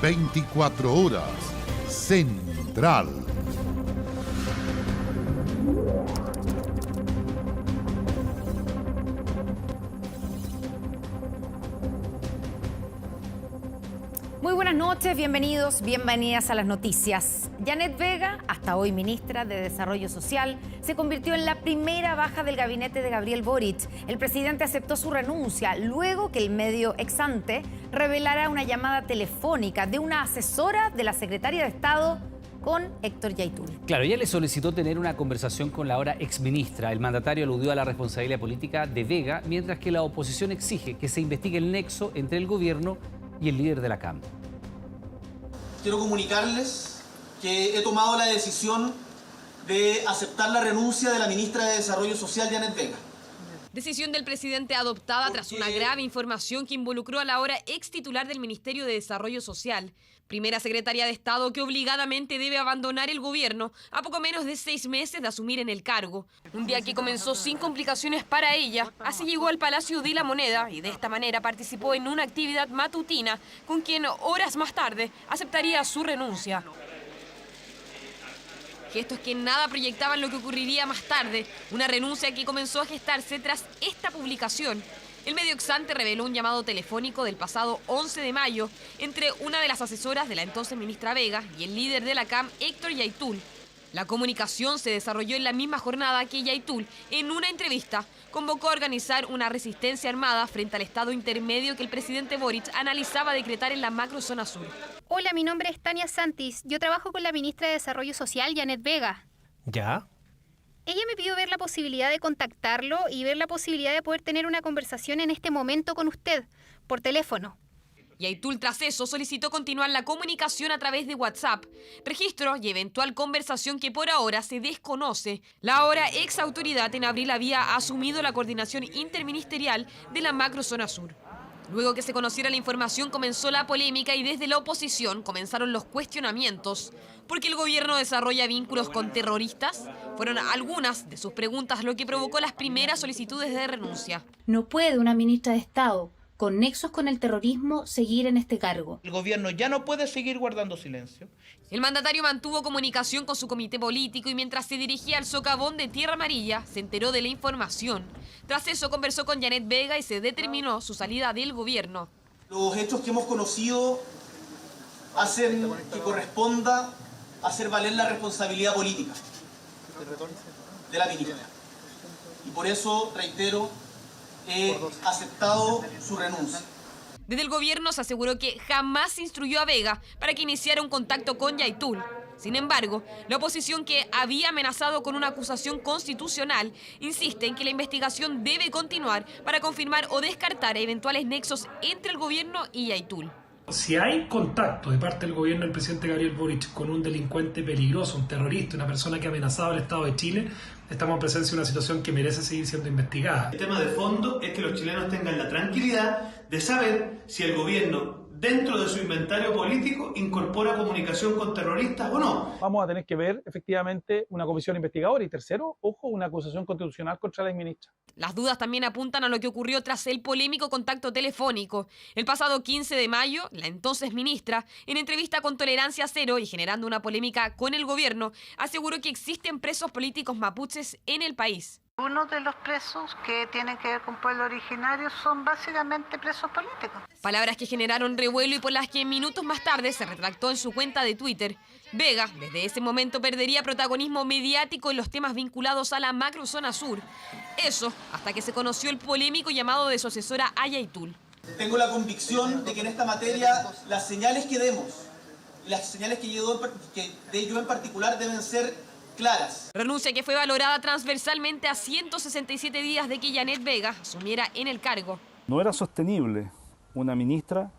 24 horas. Central. Muy buenas noches, bienvenidos, bienvenidas a las noticias. Janet Vega, hasta hoy ministra de Desarrollo Social, se convirtió en la primera baja del gabinete de Gabriel Boric. El presidente aceptó su renuncia luego que el medio Exante revelara una llamada telefónica de una asesora de la secretaria de Estado con Héctor Yaitul. Claro, ella le solicitó tener una conversación con la ahora exministra. El mandatario aludió a la responsabilidad política de Vega, mientras que la oposición exige que se investigue el nexo entre el gobierno y el líder de la CAM. Quiero comunicarles que he tomado la decisión de aceptar la renuncia de la ministra de Desarrollo Social, Janet Vega. Decisión del presidente adoptada tras una grave información que involucró a la ahora ex titular del Ministerio de Desarrollo Social, primera secretaria de Estado que obligadamente debe abandonar el gobierno a poco menos de 6 meses de asumir en el cargo. Un día que comenzó sin complicaciones para ella, así llegó al Palacio de la Moneda y de esta manera participó en una actividad matutina con quien horas más tarde aceptaría su renuncia. Gestos que nada proyectaban lo que ocurriría más tarde, una renuncia que comenzó a gestarse tras esta publicación. El medio Exante reveló un llamado telefónico del pasado 11 de mayo entre una de las asesoras de la entonces ministra Vega y el líder de la CAM, Héctor Yaitul. La comunicación se desarrolló en la misma jornada que Yaitul, en una entrevista, convocó a organizar una resistencia armada frente al estado intermedio que el presidente Boric analizaba decretar en la macrozona sur. Hola, mi nombre es Tania Santis. Yo trabajo con la ministra de Desarrollo Social, Janet Vega. ¿Ya? Ella me pidió ver la posibilidad de contactarlo y ver la posibilidad de poder tener una conversación en este momento con usted, por teléfono. Yaitul tras eso solicitó continuar la comunicación a través de WhatsApp, registro y eventual conversación que por ahora se desconoce. La ahora ex autoridad en abril había asumido la coordinación interministerial de la macrozona sur. Luego que se conociera la información comenzó la polémica y desde la oposición comenzaron los cuestionamientos. ¿Por qué el gobierno desarrolla vínculos con terroristas? Fueron algunas de sus preguntas lo que provocó las primeras solicitudes de renuncia. No puede una ministra de Estado con nexos con el terrorismo seguir en este cargo. El gobierno ya no puede seguir guardando silencio. El mandatario mantuvo comunicación con su comité político y mientras se dirigía al socavón de Tierra Amarilla, se enteró de la información. Tras eso conversó con Janet Vega y se determinó su salida del gobierno. Los hechos que hemos conocido hacen que corresponda hacer valer la responsabilidad política de la ministra. Y por eso, reitero, he aceptado su renuncia. Desde el gobierno se aseguró que jamás instruyó a Vega para que iniciara un contacto con Yaitul. Sin embargo, la oposición, que había amenazado con una acusación constitucional, insiste en que la investigación debe continuar para confirmar o descartar eventuales nexos entre el gobierno y Yaitul. Si hay contacto de parte del gobierno del presidente Gabriel Boric con un delincuente peligroso, un terrorista, una persona que ha amenazado al Estado de Chile, estamos en presencia de una situación que merece seguir siendo investigada. El tema de fondo es que los chilenos tengan la tranquilidad de saber si el gobierno, dentro de su inventario político, incorpora comunicación con terroristas o no. Vamos a tener que ver efectivamente una comisión investigadora y tercero, ojo, una acusación constitucional contra la exministra. Las dudas también apuntan a lo que ocurrió tras el polémico contacto telefónico. El pasado 15 de mayo, la entonces ministra, en entrevista con Tolerancia Cero y generando una polémica con el gobierno, aseguró que existen presos políticos mapuches en el país. Uno de los presos que tienen que ver con pueblo originario son básicamente presos políticos. Palabras que generaron revuelo y por las que minutos más tarde se retractó en su cuenta de Twitter. Vega, desde ese momento, perdería protagonismo mediático en los temas vinculados a la macrozona sur. Eso hasta que se conoció el polémico llamado de su asesora a Yaitul. Tengo la convicción de que en esta materia las señales que demos, las señales que dé yo en particular deben ser claras. Renuncia que fue valorada transversalmente a 167 días de que Janet Vega asumiera en el cargo. No era sostenible una ministra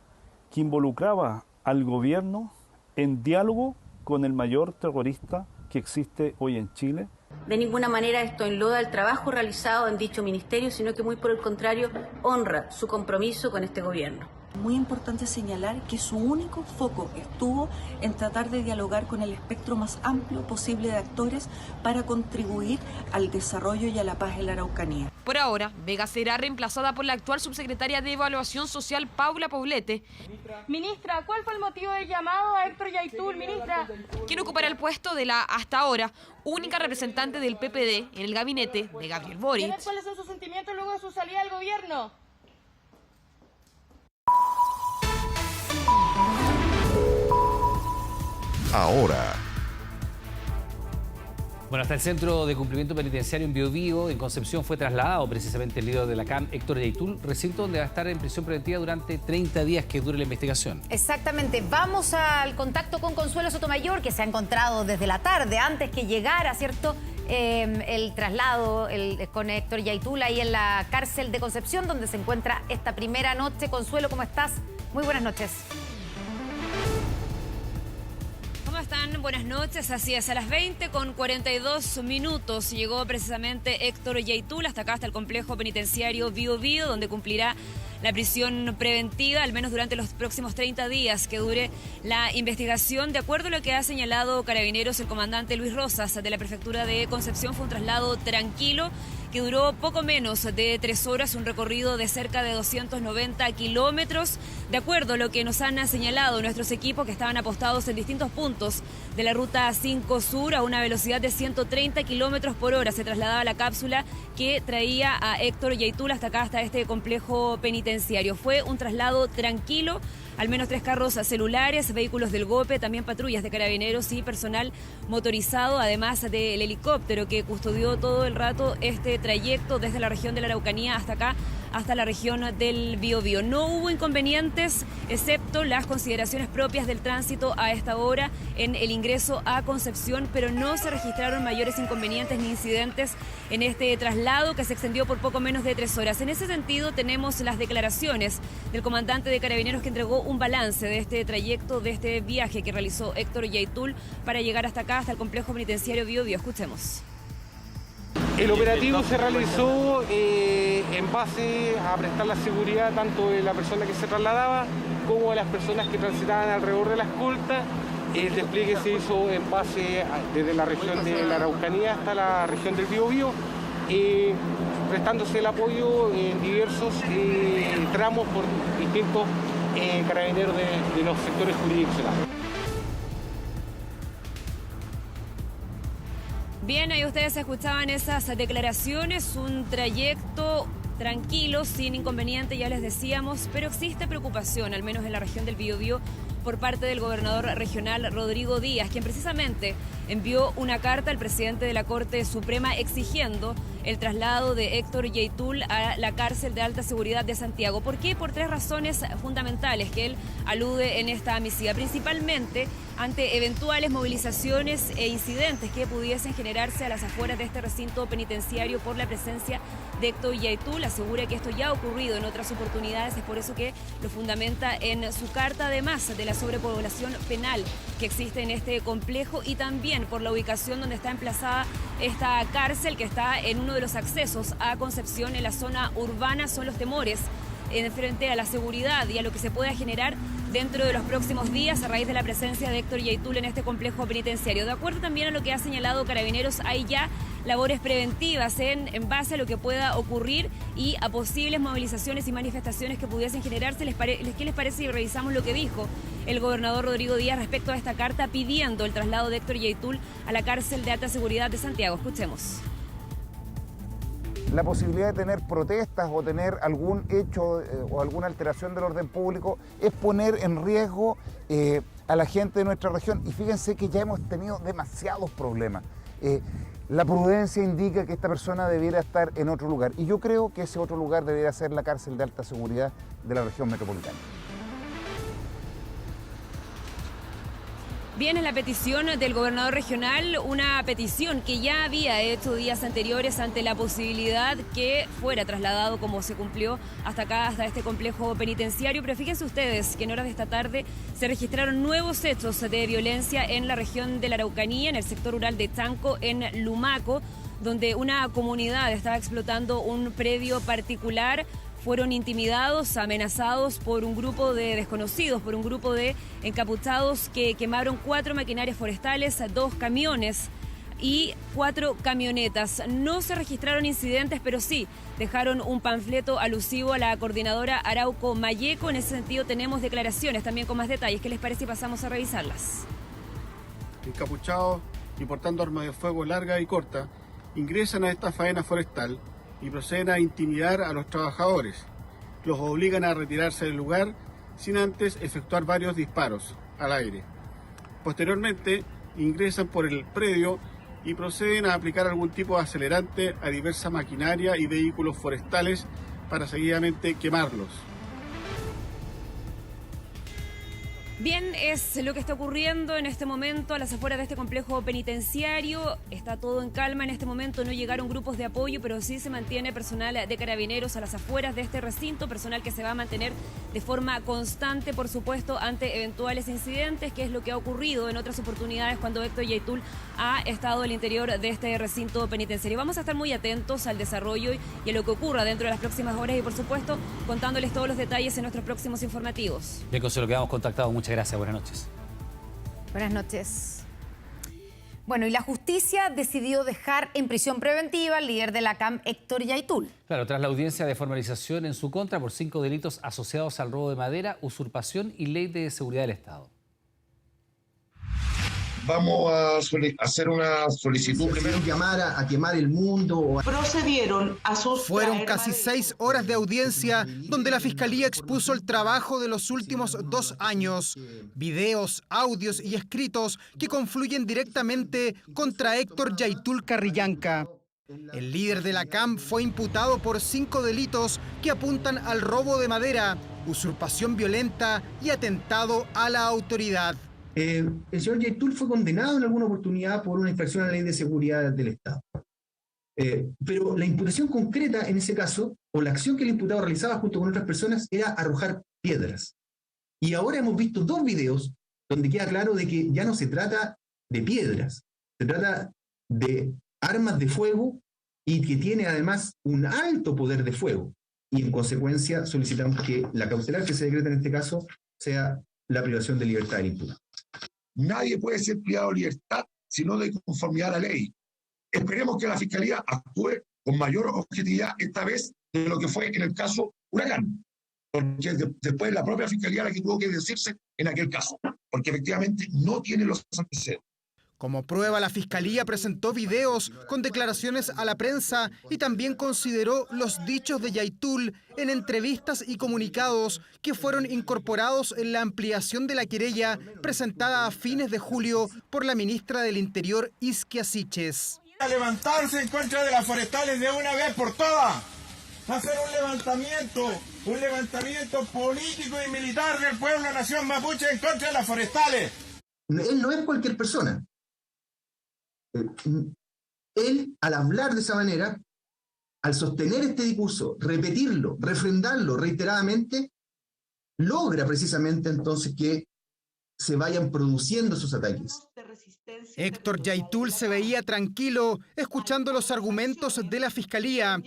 que involucraba al gobierno en diálogo con el mayor terrorista que existe hoy en Chile. De ninguna manera esto enloda el trabajo realizado en dicho ministerio, sino que muy por el contrario honra su compromiso con este gobierno. Muy importante señalar que su único foco estuvo en tratar de dialogar con el espectro más amplio posible de actores para contribuir al desarrollo y a la paz en la Araucanía. Por ahora, Vega será reemplazada por la actual subsecretaria de Evaluación Social, Paula Poblete. Ministra, ¿cuál fue el motivo del llamado a Héctor Yaitul, ministra? Quien ocupará el puesto de la, hasta ahora, única representante del PPD en el gabinete de Gabriel Boric. ¿Cuáles son sus sentimientos luego de su salida del gobierno? Ahora. Bueno, hasta el Centro de Cumplimiento Penitenciario en Biobío, en Concepción, fue trasladado precisamente el líder de la CAM, Héctor Yaitul, recinto donde va a estar en prisión preventiva durante 30 días que dure la investigación. Exactamente. Vamos al contacto con Consuelo Sotomayor, que se ha encontrado desde la tarde, antes que llegara, ¿cierto?, el traslado con Héctor Yaitul ahí en la cárcel de Concepción, donde se encuentra esta primera noche. Consuelo, ¿cómo estás? Muy buenas noches. ¿Cómo están? Buenas noches. Así es, a las 20:42 llegó precisamente Héctor Yaitul hasta acá, hasta el complejo penitenciario Biobío, donde cumplirá la prisión preventiva, al menos durante los próximos 30 días que dure la investigación. De acuerdo a lo que ha señalado Carabineros, el comandante Luis Rosas de la Prefectura de Concepción, fue un traslado tranquilo que duró poco menos de 3 horas, un recorrido de cerca de 290 kilómetros. De acuerdo a lo que nos han señalado nuestros equipos que estaban apostados en distintos puntos de la Ruta 5 Sur, a una velocidad de 130 kilómetros por hora se trasladaba la cápsula que traía a Héctor Yaitul hasta acá, hasta este complejo penitenciario. Fue un traslado tranquilo, al menos 3 carros celulares, vehículos del GOPE, también patrullas de Carabineros y personal motorizado, además del helicóptero que custodió todo el rato este trayecto desde la región de la Araucanía hasta acá, hasta la región del Biobío. No hubo inconvenientes, excepto las consideraciones propias del tránsito a esta hora en el ingreso a Concepción, pero no se registraron mayores inconvenientes ni incidentes en este traslado que se extendió por poco menos de 3 horas. En ese sentido, tenemos las declaraciones del comandante de Carabineros que entregó un balance de este trayecto, de este viaje que realizó Héctor Yaitul para llegar hasta acá, hasta el complejo penitenciario Biobío. Escuchemos. El operativo se realizó en base a prestar la seguridad tanto de la persona que se trasladaba como de las personas que transitaban alrededor de la escolta. El despliegue se hizo en base desde la región de la Araucanía hasta la región del Biobío, prestándose el apoyo en diversos tramos por distintos carabineros de los sectores jurisdiccionales. Bien, ahí ustedes escuchaban esas declaraciones, un trayecto tranquilo, sin inconveniente, ya les decíamos, pero existe preocupación, al menos en la región del Biobío, por parte del gobernador regional Rodrigo Díaz, quien precisamente envió una carta al presidente de la Corte Suprema exigiendo el traslado de Héctor Yaitul a la cárcel de alta seguridad de Santiago. ¿Por qué? Por 3 razones fundamentales que él alude en esta misiva, principalmente ante eventuales movilizaciones e incidentes que pudiesen generarse a las afueras de este recinto penitenciario por la presencia de Héctor Yaitul. Asegura que esto ya ha ocurrido en otras oportunidades, es por eso que lo fundamenta en su carta, además de la sobrepoblación penal que existe en este complejo y también por la ubicación donde está emplazada esta cárcel, que está en uno de los accesos a Concepción, en la zona urbana. Son los temores en frente a la seguridad y a lo que se pueda generar dentro de los próximos días a raíz de la presencia de Héctor Yaitul en este complejo penitenciario. De acuerdo también a lo que ha señalado Carabineros, hay ya labores preventivas en base a lo que pueda ocurrir y a posibles movilizaciones y manifestaciones que pudiesen generarse. ¿Qué les parece si revisamos lo que dijo el gobernador Rodrigo Díaz respecto a esta carta pidiendo el traslado de Héctor Yaitul a la cárcel de alta seguridad de Santiago? Escuchemos. La posibilidad de tener protestas o tener algún hecho o alguna alteración del orden público es poner en riesgo a la gente de nuestra región. Y fíjense que ya hemos tenido demasiados problemas. La prudencia indica que esta persona debiera estar en otro lugar. Y yo creo que ese otro lugar debería ser la cárcel de alta seguridad de la región metropolitana. Bien, en la petición del gobernador regional, una petición que ya había hecho días anteriores ante la posibilidad que fuera trasladado, como se cumplió hasta acá, hasta este complejo penitenciario. Pero fíjense ustedes que en horas de esta tarde se registraron nuevos hechos de violencia en la región de la Araucanía, en el sector rural de Chanco, en Lumaco, donde una comunidad estaba explotando un predio particular. fueron intimidados, amenazados por un grupo de desconocidos, por un grupo de encapuchados que quemaron 4 maquinarias forestales, 2 camiones y 4 camionetas. No se registraron incidentes, pero sí dejaron un panfleto alusivo a la coordinadora Arauco Malleco. En ese sentido tenemos declaraciones también con más detalles. ¿Qué les parece si pasamos a revisarlas? Encapuchados y portando armas de fuego larga y corta, ingresan a esta faena forestal y proceden a intimidar a los trabajadores. Los obligan a retirarse del lugar sin antes efectuar varios disparos al aire. Posteriormente, ingresan por el predio y proceden a aplicar algún tipo de acelerante a diversa maquinaria y vehículos forestales para seguidamente quemarlos. Bien, es lo que está ocurriendo en este momento a las afueras de este complejo penitenciario. Está todo en calma en este momento, no llegaron grupos de apoyo, pero sí se mantiene personal de carabineros a las afueras de este recinto, personal que se va a mantener de forma constante, por supuesto, ante eventuales incidentes, que es lo que ha ocurrido en otras oportunidades cuando Héctor Yaitul ha estado al interior de este recinto penitenciario. Vamos a estar muy atentos al desarrollo y a lo que ocurra dentro de las próximas horas y, por supuesto, contándoles todos los detalles en nuestros próximos informativos. Bien, Consuelo, quedamos contactados. Muchas gracias, buenas noches. Buenas noches. Bueno, y la justicia decidió dejar en prisión preventiva al líder de la CAM, Héctor Yaitul. Claro, tras la audiencia de formalización en su contra por 5 delitos asociados al robo de madera, usurpación y ley de seguridad del Estado. Vamos a hacer una solicitud. Primero llamar a quemar el mundo. Procedieron a sustraer. Fueron casi 6 horas de audiencia donde la Fiscalía expuso el trabajo de los últimos 2 años. Videos, audios y escritos que confluyen directamente contra Héctor Yaitul Carrillanca. El líder de la CAM fue imputado por 5 delitos que apuntan al robo de madera, usurpación violenta y atentado a la autoridad. El señor Yaitul fue condenado en alguna oportunidad por una infracción a la ley de seguridad del Estado. Pero la imputación concreta en ese caso, o la acción que el imputado realizaba junto con otras personas, era arrojar piedras. Y ahora hemos visto 2 videos donde queda claro de que ya no se trata de piedras, se trata de armas de fuego y que tiene además un alto poder de fuego. Y en consecuencia solicitamos que la cautelar que se decreta en este caso sea la privación de libertad del imputado. Nadie puede ser privado de libertad si no de conformidad a la ley. Esperemos que la Fiscalía actúe con mayor objetividad esta vez de lo que fue en el caso Huracán, porque después la propia Fiscalía la que tuvo que decirse en aquel caso, porque efectivamente no tiene los antecedentes. Como prueba, la Fiscalía presentó videos con declaraciones a la prensa y también consideró los dichos de Yaitul en entrevistas y comunicados que fueron incorporados en la ampliación de la querella presentada a fines de julio por la ministra del Interior, Isquia Siches. A levantarse en contra de las forestales de una vez por todas. Hacer un levantamiento político y militar del pueblo nación mapuche en contra de las forestales. Él no es cualquier persona. Él, al hablar de esa manera, al sostener este discurso, repetirlo, refrendarlo reiteradamente, logra precisamente entonces que se vayan produciendo esos ataques. Héctor Yaitul se veía tranquilo escuchando los argumentos de la Fiscalía,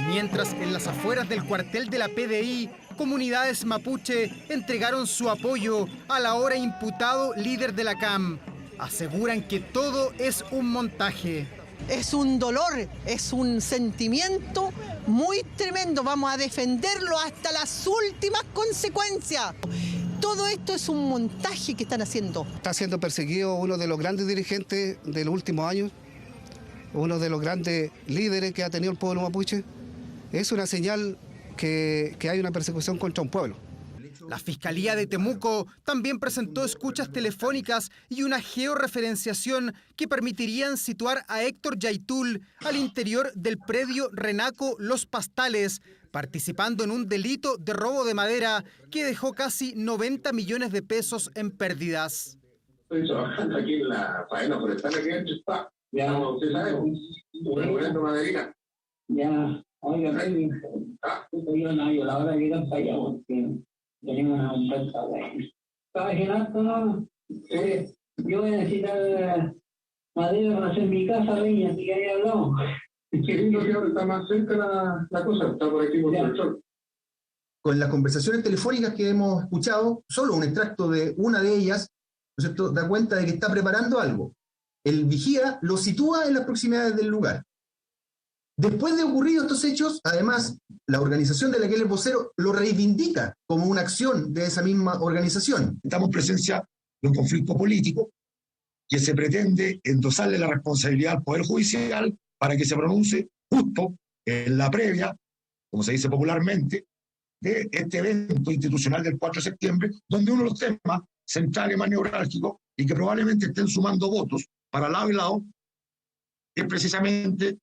mientras en las afueras del cuartel de la PDI, comunidades mapuche entregaron su apoyo al ahora imputado líder de la CAM. Aseguran que todo es un montaje. Es un dolor, es un sentimiento muy tremendo. Vamos a defenderlo hasta las últimas consecuencias. Todo esto es un montaje que están haciendo. Está siendo perseguido uno de los grandes dirigentes de los últimos años, uno de los grandes líderes que ha tenido el pueblo mapuche. Es una señal que hay una persecución contra un pueblo. La Fiscalía de Temuco también presentó escuchas telefónicas y una georreferenciación que permitirían situar a Héctor Yaitul al interior del predio Renaco Los Pastales, participando en un delito de robo de madera que dejó casi 90 millones de pesos en pérdidas. Estoy trabajando aquí en la faena forestal que está. Ya, usted sabe, recorriendo maderina. Ya, oiga, yo no, yo la hora de ir para allá porque tenía una oferta de... ¿Estaba gelando, no? Yo voy a necesitar madera para hacer mi casa, leña, así que ahí hablamos. Es que lindo que ahora está más cerca la cosa, está por aquí por el sol. Con las conversaciones telefónicas que hemos escuchado, solo un extracto de una de ellas, ¿no es cierto?, da cuenta de que está preparando algo. El vigía lo sitúa en las proximidades del lugar. Después de ocurridos estos hechos, además, la organización de la que él es vocero lo reivindica como una acción de esa misma organización. Estamos en presencia de un conflicto político que se pretende endosarle la responsabilidad al Poder Judicial para que se pronuncie justo en la previa, como se dice popularmente, de este evento institucional del 4 de septiembre, donde uno de los temas centrales más neurálgicos y que probablemente estén sumando votos para lado y lado, es precisamente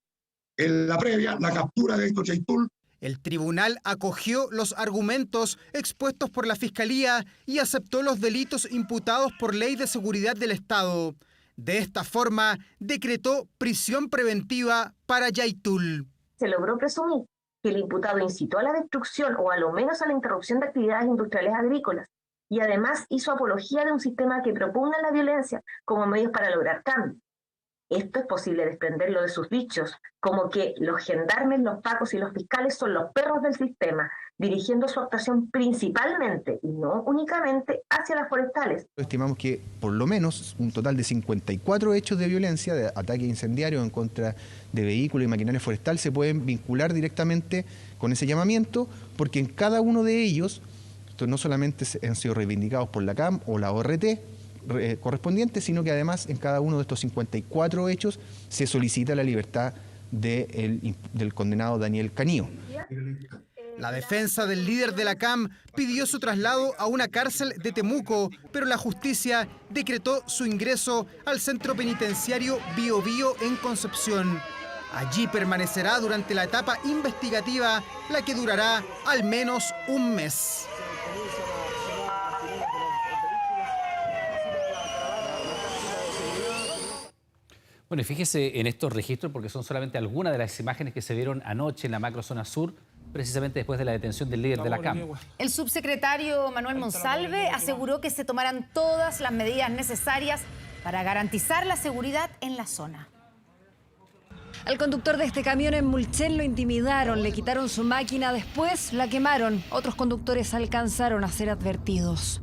en la previa, la captura de Héctor Yaitul. El tribunal acogió los argumentos expuestos por la Fiscalía y aceptó los delitos imputados por Ley de Seguridad del Estado. De esta forma, decretó prisión preventiva para Yaitul. Se logró presumir que el imputado incitó a la destrucción o a lo menos a la interrupción de actividades industriales agrícolas y además hizo apología de un sistema que propugna la violencia como medios para lograr cambio. Esto es posible desprenderlo de sus dichos, como que los gendarmes, los pacos y los fiscales son los perros del sistema, dirigiendo su actuación principalmente y no únicamente hacia las forestales. Estimamos que por lo menos un total de 54 hechos de violencia, de ataque incendiario en contra de vehículos y maquinaria forestal se pueden vincular directamente con ese llamamiento, porque en cada uno de ellos, no solamente han sido reivindicados por la CAM o la ORT, correspondiente, sino que además en cada uno de estos 54 hechos se solicita la libertad del condenado Daniel Canío. La defensa del líder de la CAM pidió su traslado a una cárcel de Temuco, pero la justicia decretó su ingreso al centro penitenciario Bío Bío en Concepción. Allí permanecerá durante la etapa investigativa, la que durará al menos un mes. Bueno, y fíjese en estos registros, porque son solamente algunas de las imágenes que se vieron anoche en la macrozona sur, precisamente después de la detención del líder de la CAM. El subsecretario Manuel Monsalve aseguró que se tomarán todas las medidas necesarias para garantizar la seguridad en la zona. Al conductor de este camión en Mulchen lo intimidaron, le quitaron su máquina, después la quemaron. Otros conductores alcanzaron a ser advertidos.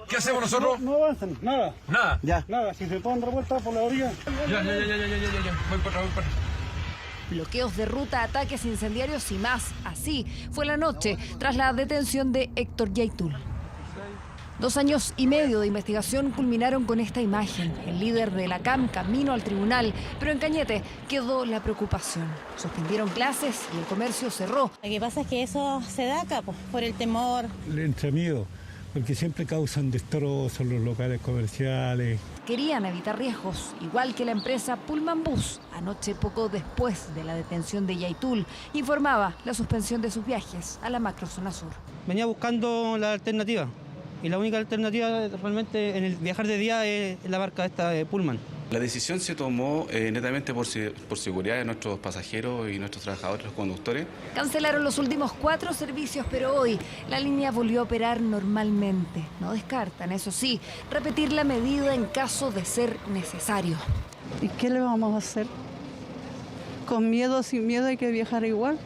¿Qué hacemos nosotros? No avanzan, nada. Nada. Ya. Nada, si se pueden dar vuelta por la orilla. Ya. Voy para atrás. Bloqueos de ruta, ataques incendiarios y más. Así fue la noche tras la detención de Héctor Yaitul. 2 años y medio de investigación culminaron con esta imagen. El líder de la CAM camino al tribunal, pero en Cañete quedó la preocupación. Suspendieron clases y el comercio cerró. Lo que pasa es que eso se da acá por el temor. Le entra miedo, porque siempre causan destrozos los locales comerciales. Querían evitar riesgos, igual que la empresa Pullman Bus. Anoche, poco después de la detención de Yaitul, informaba la suspensión de sus viajes a la macrozona sur. Venía buscando la alternativa. Y la única alternativa realmente en el viajar de día es la barca esta de Pullman. La decisión se tomó netamente por seguridad de nuestros pasajeros y nuestros trabajadores, los conductores. Cancelaron los últimos 4 servicios, pero hoy la línea volvió a operar normalmente. No descartan, eso sí, repetir la medida en caso de ser necesario. ¿Y qué le vamos a hacer? ¿Con miedo o sin miedo hay que viajar igual?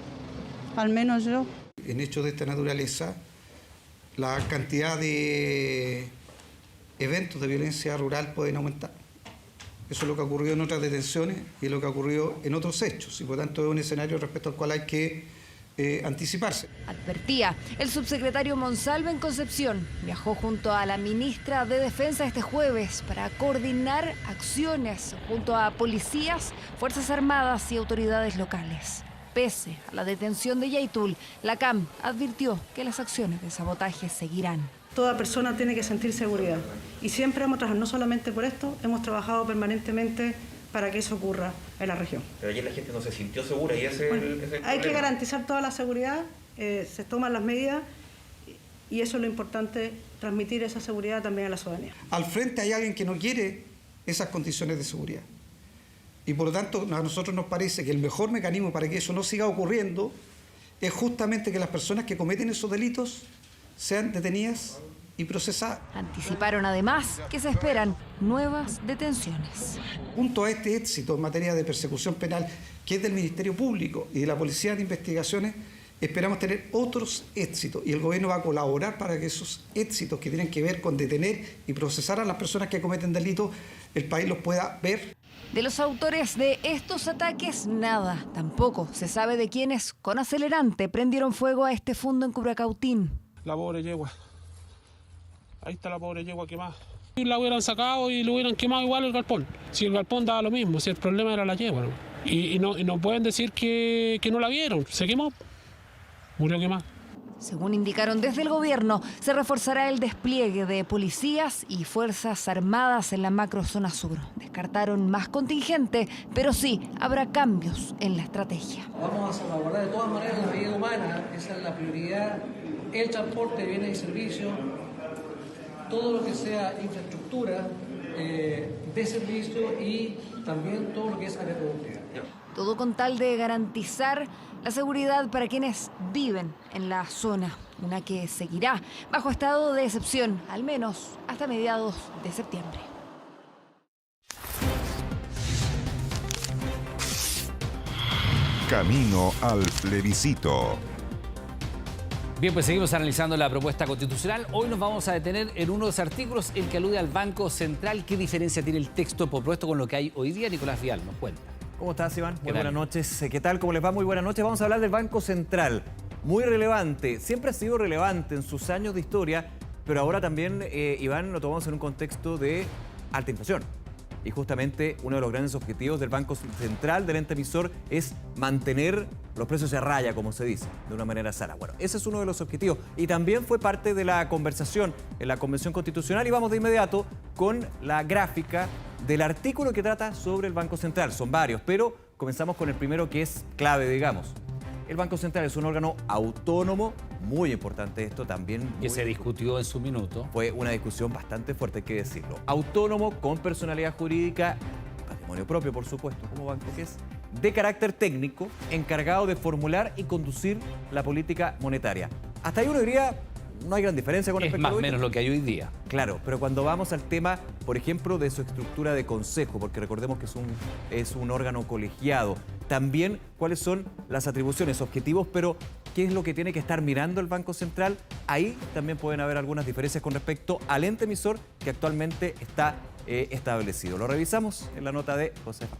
Al menos yo. En hechos de esta naturaleza, la cantidad de eventos de violencia rural pueden aumentar. Eso es lo que ha ocurrido en otras detenciones y es lo que ha ocurrido en otros hechos. Y por tanto es un escenario respecto al cual hay que anticiparse. Advertía el subsecretario Monsalve en Concepción. Viajó junto a la ministra de Defensa este jueves para coordinar acciones junto a policías, Fuerzas Armadas y autoridades locales. Pese a la detención de Yaitul, la CAM advirtió que las acciones de sabotaje seguirán. Toda persona tiene que sentir seguridad. Y siempre hemos trabajado, no solamente por esto, hemos trabajado permanentemente para que eso ocurra en la región. Pero ayer la gente no se sintió segura y ese es el problema. Hay que garantizar toda la seguridad, se toman las medidas y eso es lo importante, transmitir esa seguridad también a la ciudadanía. Al frente hay alguien que no quiere esas condiciones de seguridad. Y por lo tanto, a nosotros nos parece que el mejor mecanismo para que eso no siga ocurriendo es justamente que las personas que cometen esos delitos sean detenidas y procesada. Anticiparon además que se esperan nuevas detenciones. Junto a este éxito en materia de persecución penal, que es del Ministerio Público y de la Policía de Investigaciones, esperamos tener otros éxitos y el gobierno va a colaborar para que esos éxitos que tienen que ver con detener y procesar a las personas que cometen delitos, el país los pueda ver. De los autores de estos ataques, nada. Tampoco se sabe de quienes, con acelerante, prendieron fuego a este fondo en Curacautín. La pobre yegua. Ahí está la pobre yegua quemada. Y la hubieran sacado y lo hubieran quemado igual el galpón. Si el galpón daba lo mismo, si el problema era la yegua, ¿no? Y no pueden decir que no la vieron. Se quemó. Murió quemada. Según indicaron desde el gobierno, se reforzará el despliegue de policías y fuerzas armadas en la macrozona sur. Descartaron más contingente, pero sí habrá cambios en la estrategia. Vamos a salvaguardar de todas maneras la vida humana, esa es la prioridad, el transporte de bienes y servicios, todo lo que sea infraestructura de servicio y también todo lo que es área productiva. Todo con tal de garantizar la seguridad para quienes viven en la zona, una que seguirá bajo estado de excepción, al menos hasta mediados de septiembre. Camino al plebiscito. Bien, pues seguimos analizando la propuesta constitucional. Hoy nos vamos a detener en uno de los artículos, el que alude al Banco Central. ¿Qué diferencia tiene el texto propuesto con lo que hay hoy día? Nicolás Vial nos cuenta. ¿Cómo estás, Iván? Muy buenas noches. ¿Qué tal? ¿Cómo les va? Muy buenas noches. Vamos a hablar del Banco Central. Muy relevante. Siempre ha sido relevante en sus años de historia, pero ahora también, Iván, lo tomamos en un contexto de alta inflación. Y justamente uno de los grandes objetivos del Banco Central, del ente emisor, es mantener los precios a raya, como se dice, de una manera sana. Bueno, ese es uno de los objetivos. Y también fue parte de la conversación en la Convención Constitucional. Y vamos de inmediato con la gráfica del artículo que trata sobre el Banco Central. Son varios, pero comenzamos con el primero, que es clave, digamos. El Banco Central es un órgano autónomo, muy importante esto también. Que se discutió en su minuto. Fue una discusión bastante fuerte, hay que decirlo. Autónomo, con personalidad jurídica, patrimonio propio, por supuesto, como banco que es, de carácter técnico, encargado de formular y conducir la política monetaria. Hasta ahí uno diría, no hay gran diferencia con respecto a más o menos lo que hay hoy día. Claro, pero cuando vamos al tema, por ejemplo, de su estructura de consejo, porque recordemos que es un órgano colegiado, también cuáles son las atribuciones, objetivos, pero qué es lo que tiene que estar mirando el Banco Central, ahí también pueden haber algunas diferencias con respecto al ente emisor que actualmente está establecido. Lo revisamos en la nota de Josefa.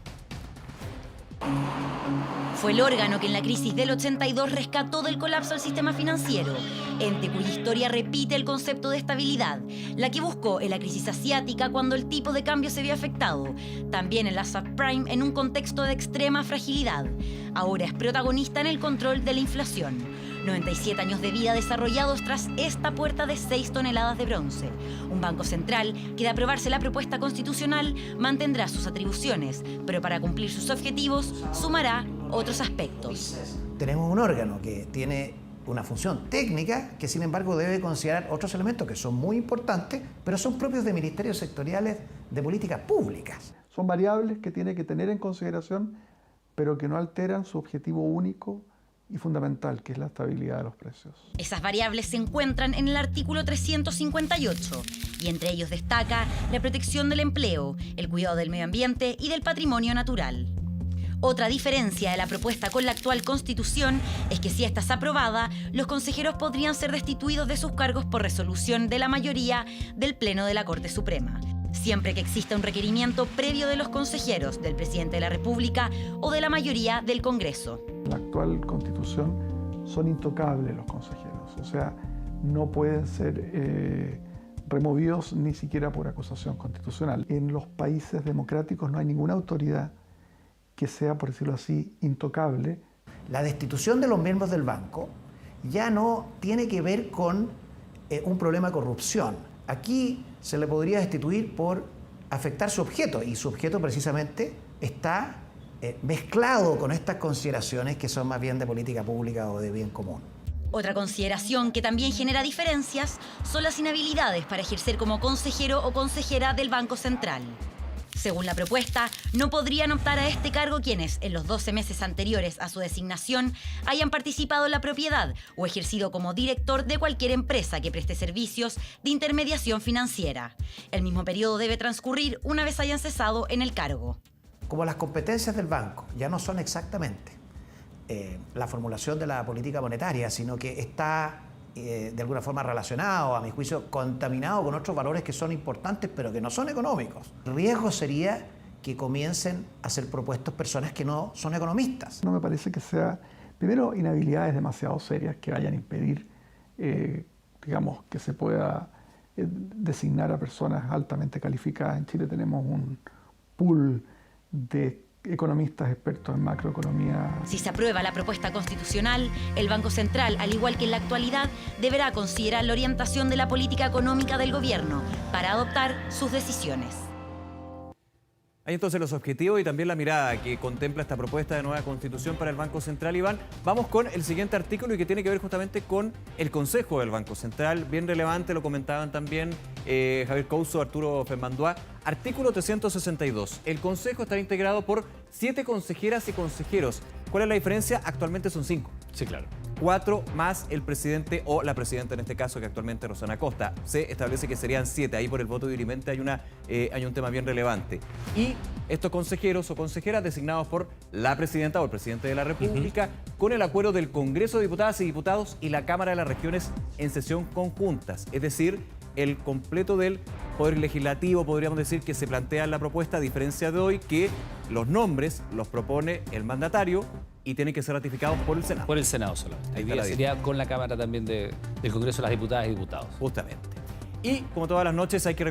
Fue el órgano que en la crisis del 82 rescató del colapso al sistema financiero, ente cuya historia repite el concepto de estabilidad, la que buscó en la crisis asiática cuando el tipo de cambio se vio afectado, también en la subprime en un contexto de extrema fragilidad. Ahora es protagonista en el control de la inflación. 97 años de vida desarrollados tras esta puerta de 6 toneladas de bronce. Un Banco Central que, de aprobarse la propuesta constitucional, mantendrá sus atribuciones, pero para cumplir sus objetivos sumará otros aspectos. Tenemos un órgano que tiene una función técnica que, sin embargo, debe considerar otros elementos que son muy importantes, pero son propios de ministerios sectoriales de políticas públicas. Son variables que tiene que tener en consideración, pero que no alteran su objetivo único y fundamental, que es la estabilidad de los precios. Esas variables se encuentran en el artículo 358 y entre ellos destaca la protección del empleo, el cuidado del medio ambiente y del patrimonio natural. Otra diferencia de la propuesta con la actual Constitución es que si esta es aprobada, los consejeros podrían ser destituidos de sus cargos por resolución de la mayoría del Pleno de la Corte Suprema, siempre que exista un requerimiento previo de los consejeros, del presidente de la República o de la mayoría del Congreso. En la actual Constitución son intocables los consejeros, o sea, no pueden ser removidos ni siquiera por acusación constitucional. En los países democráticos no hay ninguna autoridad que sea, por decirlo así, intocable. La destitución de los miembros del banco ya no tiene que ver con un problema de corrupción. Aquí se le podría destituir por afectar su objeto, y su objeto precisamente está mezclado con estas consideraciones que son más bien de política pública o de bien común. Otra consideración que también genera diferencias son las inhabilidades para ejercer como consejero o consejera del Banco Central. Según la propuesta, no podrían optar a este cargo quienes, en los 12 meses anteriores a su designación, hayan participado en la propiedad o ejercido como director de cualquier empresa que preste servicios de intermediación financiera. El mismo periodo debe transcurrir una vez hayan cesado en el cargo. Como las competencias del banco ya no son exactamente la formulación de la política monetaria, sino que está de alguna forma relacionado, a mi juicio, contaminado con otros valores que son importantes, pero que no son económicos. El riesgo sería que comiencen a ser propuestos personas que no son economistas. No me parece que sea, primero, inhabilidades demasiado serias que vayan a impedir, digamos, que se pueda designar a personas altamente calificadas. En Chile tenemos un pool de economistas expertos en macroeconomía. Si se aprueba la propuesta constitucional, el Banco Central, al igual que en la actualidad, deberá considerar la orientación de la política económica del gobierno para adoptar sus decisiones. Hay entonces los objetivos y también la mirada que contempla esta propuesta de nueva constitución para el Banco Central. Iván, vamos con el siguiente artículo y que tiene que ver justamente con el Consejo del Banco Central. Bien relevante, lo comentaban también Javier Couso, Arturo Fermandois. Artículo 362. El Consejo estará integrado por 7 consejeras y consejeros. ¿Cuál es la diferencia? Actualmente son 5. Sí, claro. 4 más el presidente o la presidenta en este caso, que actualmente es Rosana Costa. Se establece que serían 7. Ahí por el voto dirimente hay un tema bien relevante. Y estos consejeros o consejeras designados por la presidenta o el presidente de la República con el acuerdo del Congreso de Diputadas y Diputados y la Cámara de las Regiones en sesión conjuntas. Es decir, el completo del Poder Legislativo, podríamos decir, que se plantea en la propuesta, a diferencia de hoy, que los nombres los propone el mandatario y tienen que ser ratificados por el Senado. Por el Senado solamente. Ahí está, sería con la Cámara también del Congreso de las Diputadas y Diputados. Justamente. Y como todas las noches hay que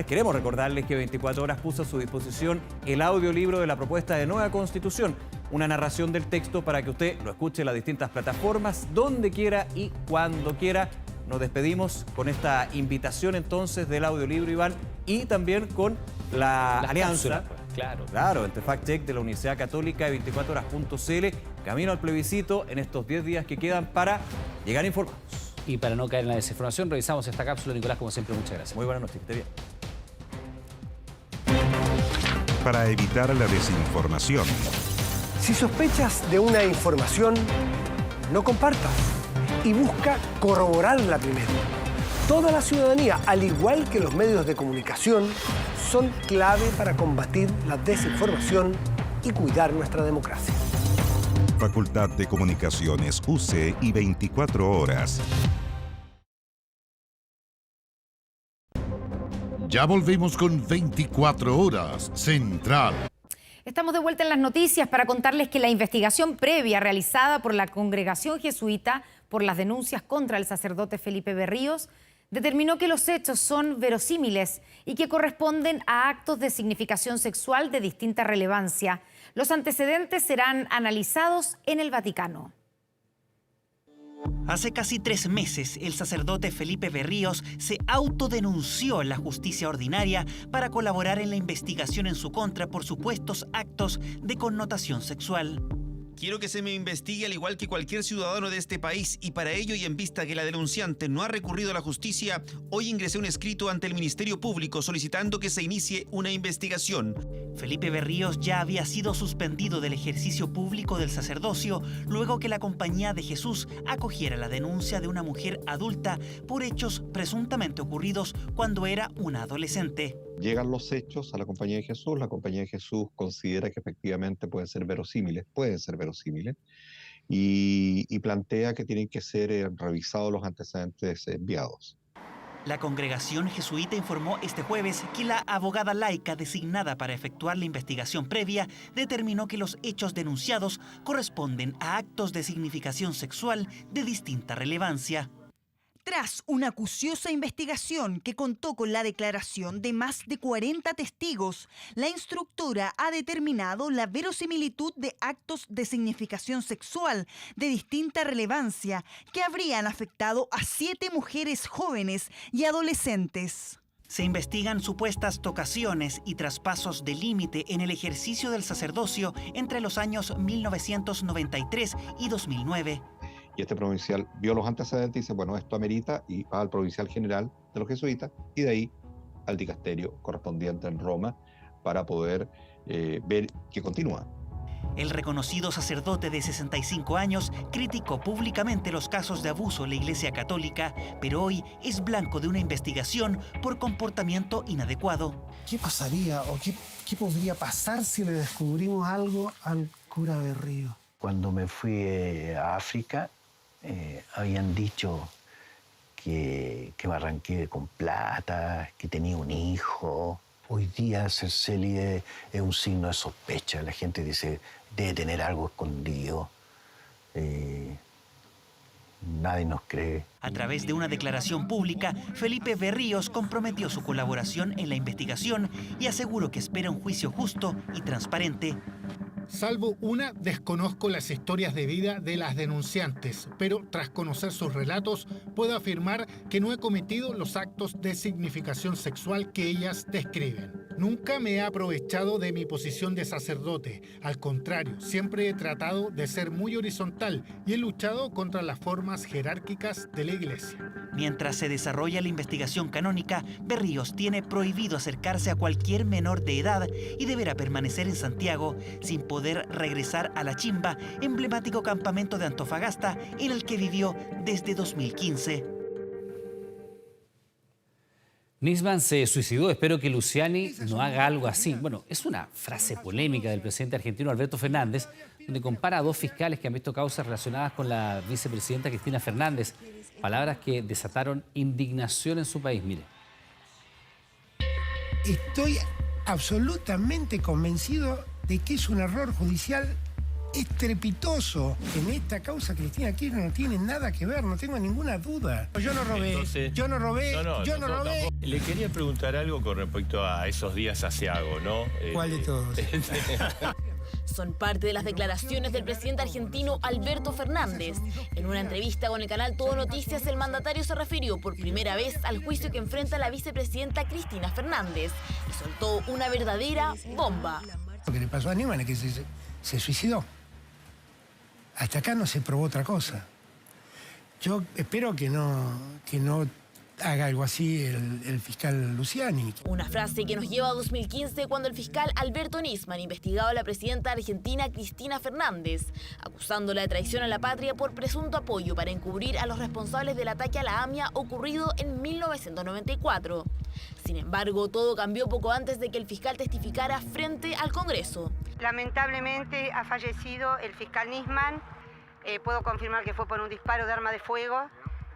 queremos recordarles que 24 Horas puso a su disposición el audiolibro de la propuesta de nueva Constitución. Una narración del texto para que usted lo escuche en las distintas plataformas, donde quiera y cuando quiera. Nos despedimos con esta invitación entonces del audiolibro, Iván, y también con la alianza, claro, entre Fact Check de la Universidad Católica y 24horas.cl, camino al plebiscito en estos 10 días que quedan para llegar informados. Y para no caer en la desinformación, revisamos esta cápsula. Nicolás, como siempre, muchas gracias. Muy buenas noches, que esté bien. Para evitar la desinformación. Si sospechas de una información, no compartas y busca corroborarla primero. Toda la ciudadanía, al igual que los medios de comunicación, son clave para combatir la desinformación y cuidar nuestra democracia. Facultad de Comunicaciones, UC y 24 Horas. Ya volvemos con 24 Horas Central. Estamos de vuelta en las noticias para contarles que la investigación previa realizada por la Congregación Jesuita por las denuncias contra el sacerdote Felipe Berríos determinó que los hechos son verosímiles y que corresponden a actos de significación sexual de distinta relevancia. Los antecedentes serán analizados en el Vaticano. Hace casi 3 meses, el sacerdote Felipe Berríos se autodenunció en la justicia ordinaria para colaborar en la investigación en su contra por supuestos actos de connotación sexual. Quiero que se me investigue al igual que cualquier ciudadano de este país y para ello y en vista que la denunciante no ha recurrido a la justicia, hoy ingresé un escrito ante el Ministerio Público solicitando que se inicie una investigación. Felipe Berríos ya había sido suspendido del ejercicio público del sacerdocio luego que la Compañía de Jesús acogiera la denuncia de una mujer adulta por hechos presuntamente ocurridos cuando era una adolescente. Llegan los hechos a la Compañía de Jesús, la Compañía de Jesús considera que efectivamente pueden ser verosímiles, y plantea que tienen que ser revisados los antecedentes enviados. La congregación jesuita informó este jueves que la abogada laica designada para efectuar la investigación previa determinó que los hechos denunciados corresponden a actos de significación sexual de distinta relevancia. Tras una acuciosa investigación que contó con la declaración de más de 40 testigos, la instructora ha determinado la verosimilitud de actos de significación sexual de distinta relevancia que habrían afectado a 7 mujeres jóvenes y adolescentes. Se investigan supuestas tocaciones y traspasos de límite en el ejercicio del sacerdocio entre los años 1993 y 2009. Y este provincial vio los antecedentes y dice, bueno, esto amerita, y va al provincial general de los jesuitas y de ahí al dicasterio correspondiente en Roma para poder ver que continúa. El reconocido sacerdote de 65 años criticó públicamente los casos de abuso en la Iglesia Católica, pero hoy es blanco de una investigación por comportamiento inadecuado. ¿Qué pasaría o qué podría pasar si le descubrimos algo al cura Berrío? Cuando me fui a África, habían dicho que me arranqué con plata, que tenía un hijo. Hoy día ser célibe es un signo de sospecha. La gente dice, debe tener algo escondido. Nadie nos cree. A través de una declaración pública, Felipe Berríos comprometió su colaboración en la investigación y aseguró que espera un juicio justo y transparente. Salvo una, desconozco las historias de vida de las denunciantes, pero tras conocer sus relatos, puedo afirmar que no he cometido los actos de significación sexual que ellas describen. Nunca me he aprovechado de mi posición de sacerdote. Al contrario, siempre he tratado de ser muy horizontal y he luchado contra las formas jerárquicas de la Iglesia. Mientras se desarrolla la investigación canónica, Berríos tiene prohibido acercarse a cualquier menor de edad y deberá permanecer en Santiago sin poder regresar a La Chimba, emblemático campamento de Antofagasta en el que vivió desde 2015. Nisman se suicidó. Espero que Luciani no haga algo así. Bueno, es una frase polémica del presidente argentino Alberto Fernández, donde compara a dos fiscales que han visto causas relacionadas con la vicepresidenta Cristina Fernández. Palabras que desataron indignación en su país. Mire. Estoy absolutamente convencido de que es un error judicial estrepitoso. En esta causa Cristina Kirchner no tiene nada que ver, no tengo ninguna duda. Yo no robé, Entonces, yo no robé, yo no robé. Tampoco. Le quería preguntar algo con respecto a esos días asiago, ¿no? ¿Cuál de todos? Son parte de las declaraciones del presidente argentino Alberto Fernández. En una entrevista con el canal Todo Noticias, el mandatario se refirió por primera vez al juicio que enfrenta la vicepresidenta Cristina Fernández y soltó una verdadera bomba. Lo que le pasó a Nisman es que se suicidó. Hasta acá no se probó otra cosa. Yo espero que no haga algo así el fiscal Luciani. Una frase que nos lleva a 2015, cuando el fiscal Alberto Nisman investigaba a la presidenta argentina Cristina Fernández, acusándola de traición a la patria por presunto apoyo para encubrir a los responsables del ataque a la AMIA ocurrido en 1994. Sin embargo, todo cambió poco antes de que el fiscal testificara frente al Congreso. Lamentablemente ha fallecido el fiscal Nisman. Puedo confirmar que fue por un disparo de arma de fuego.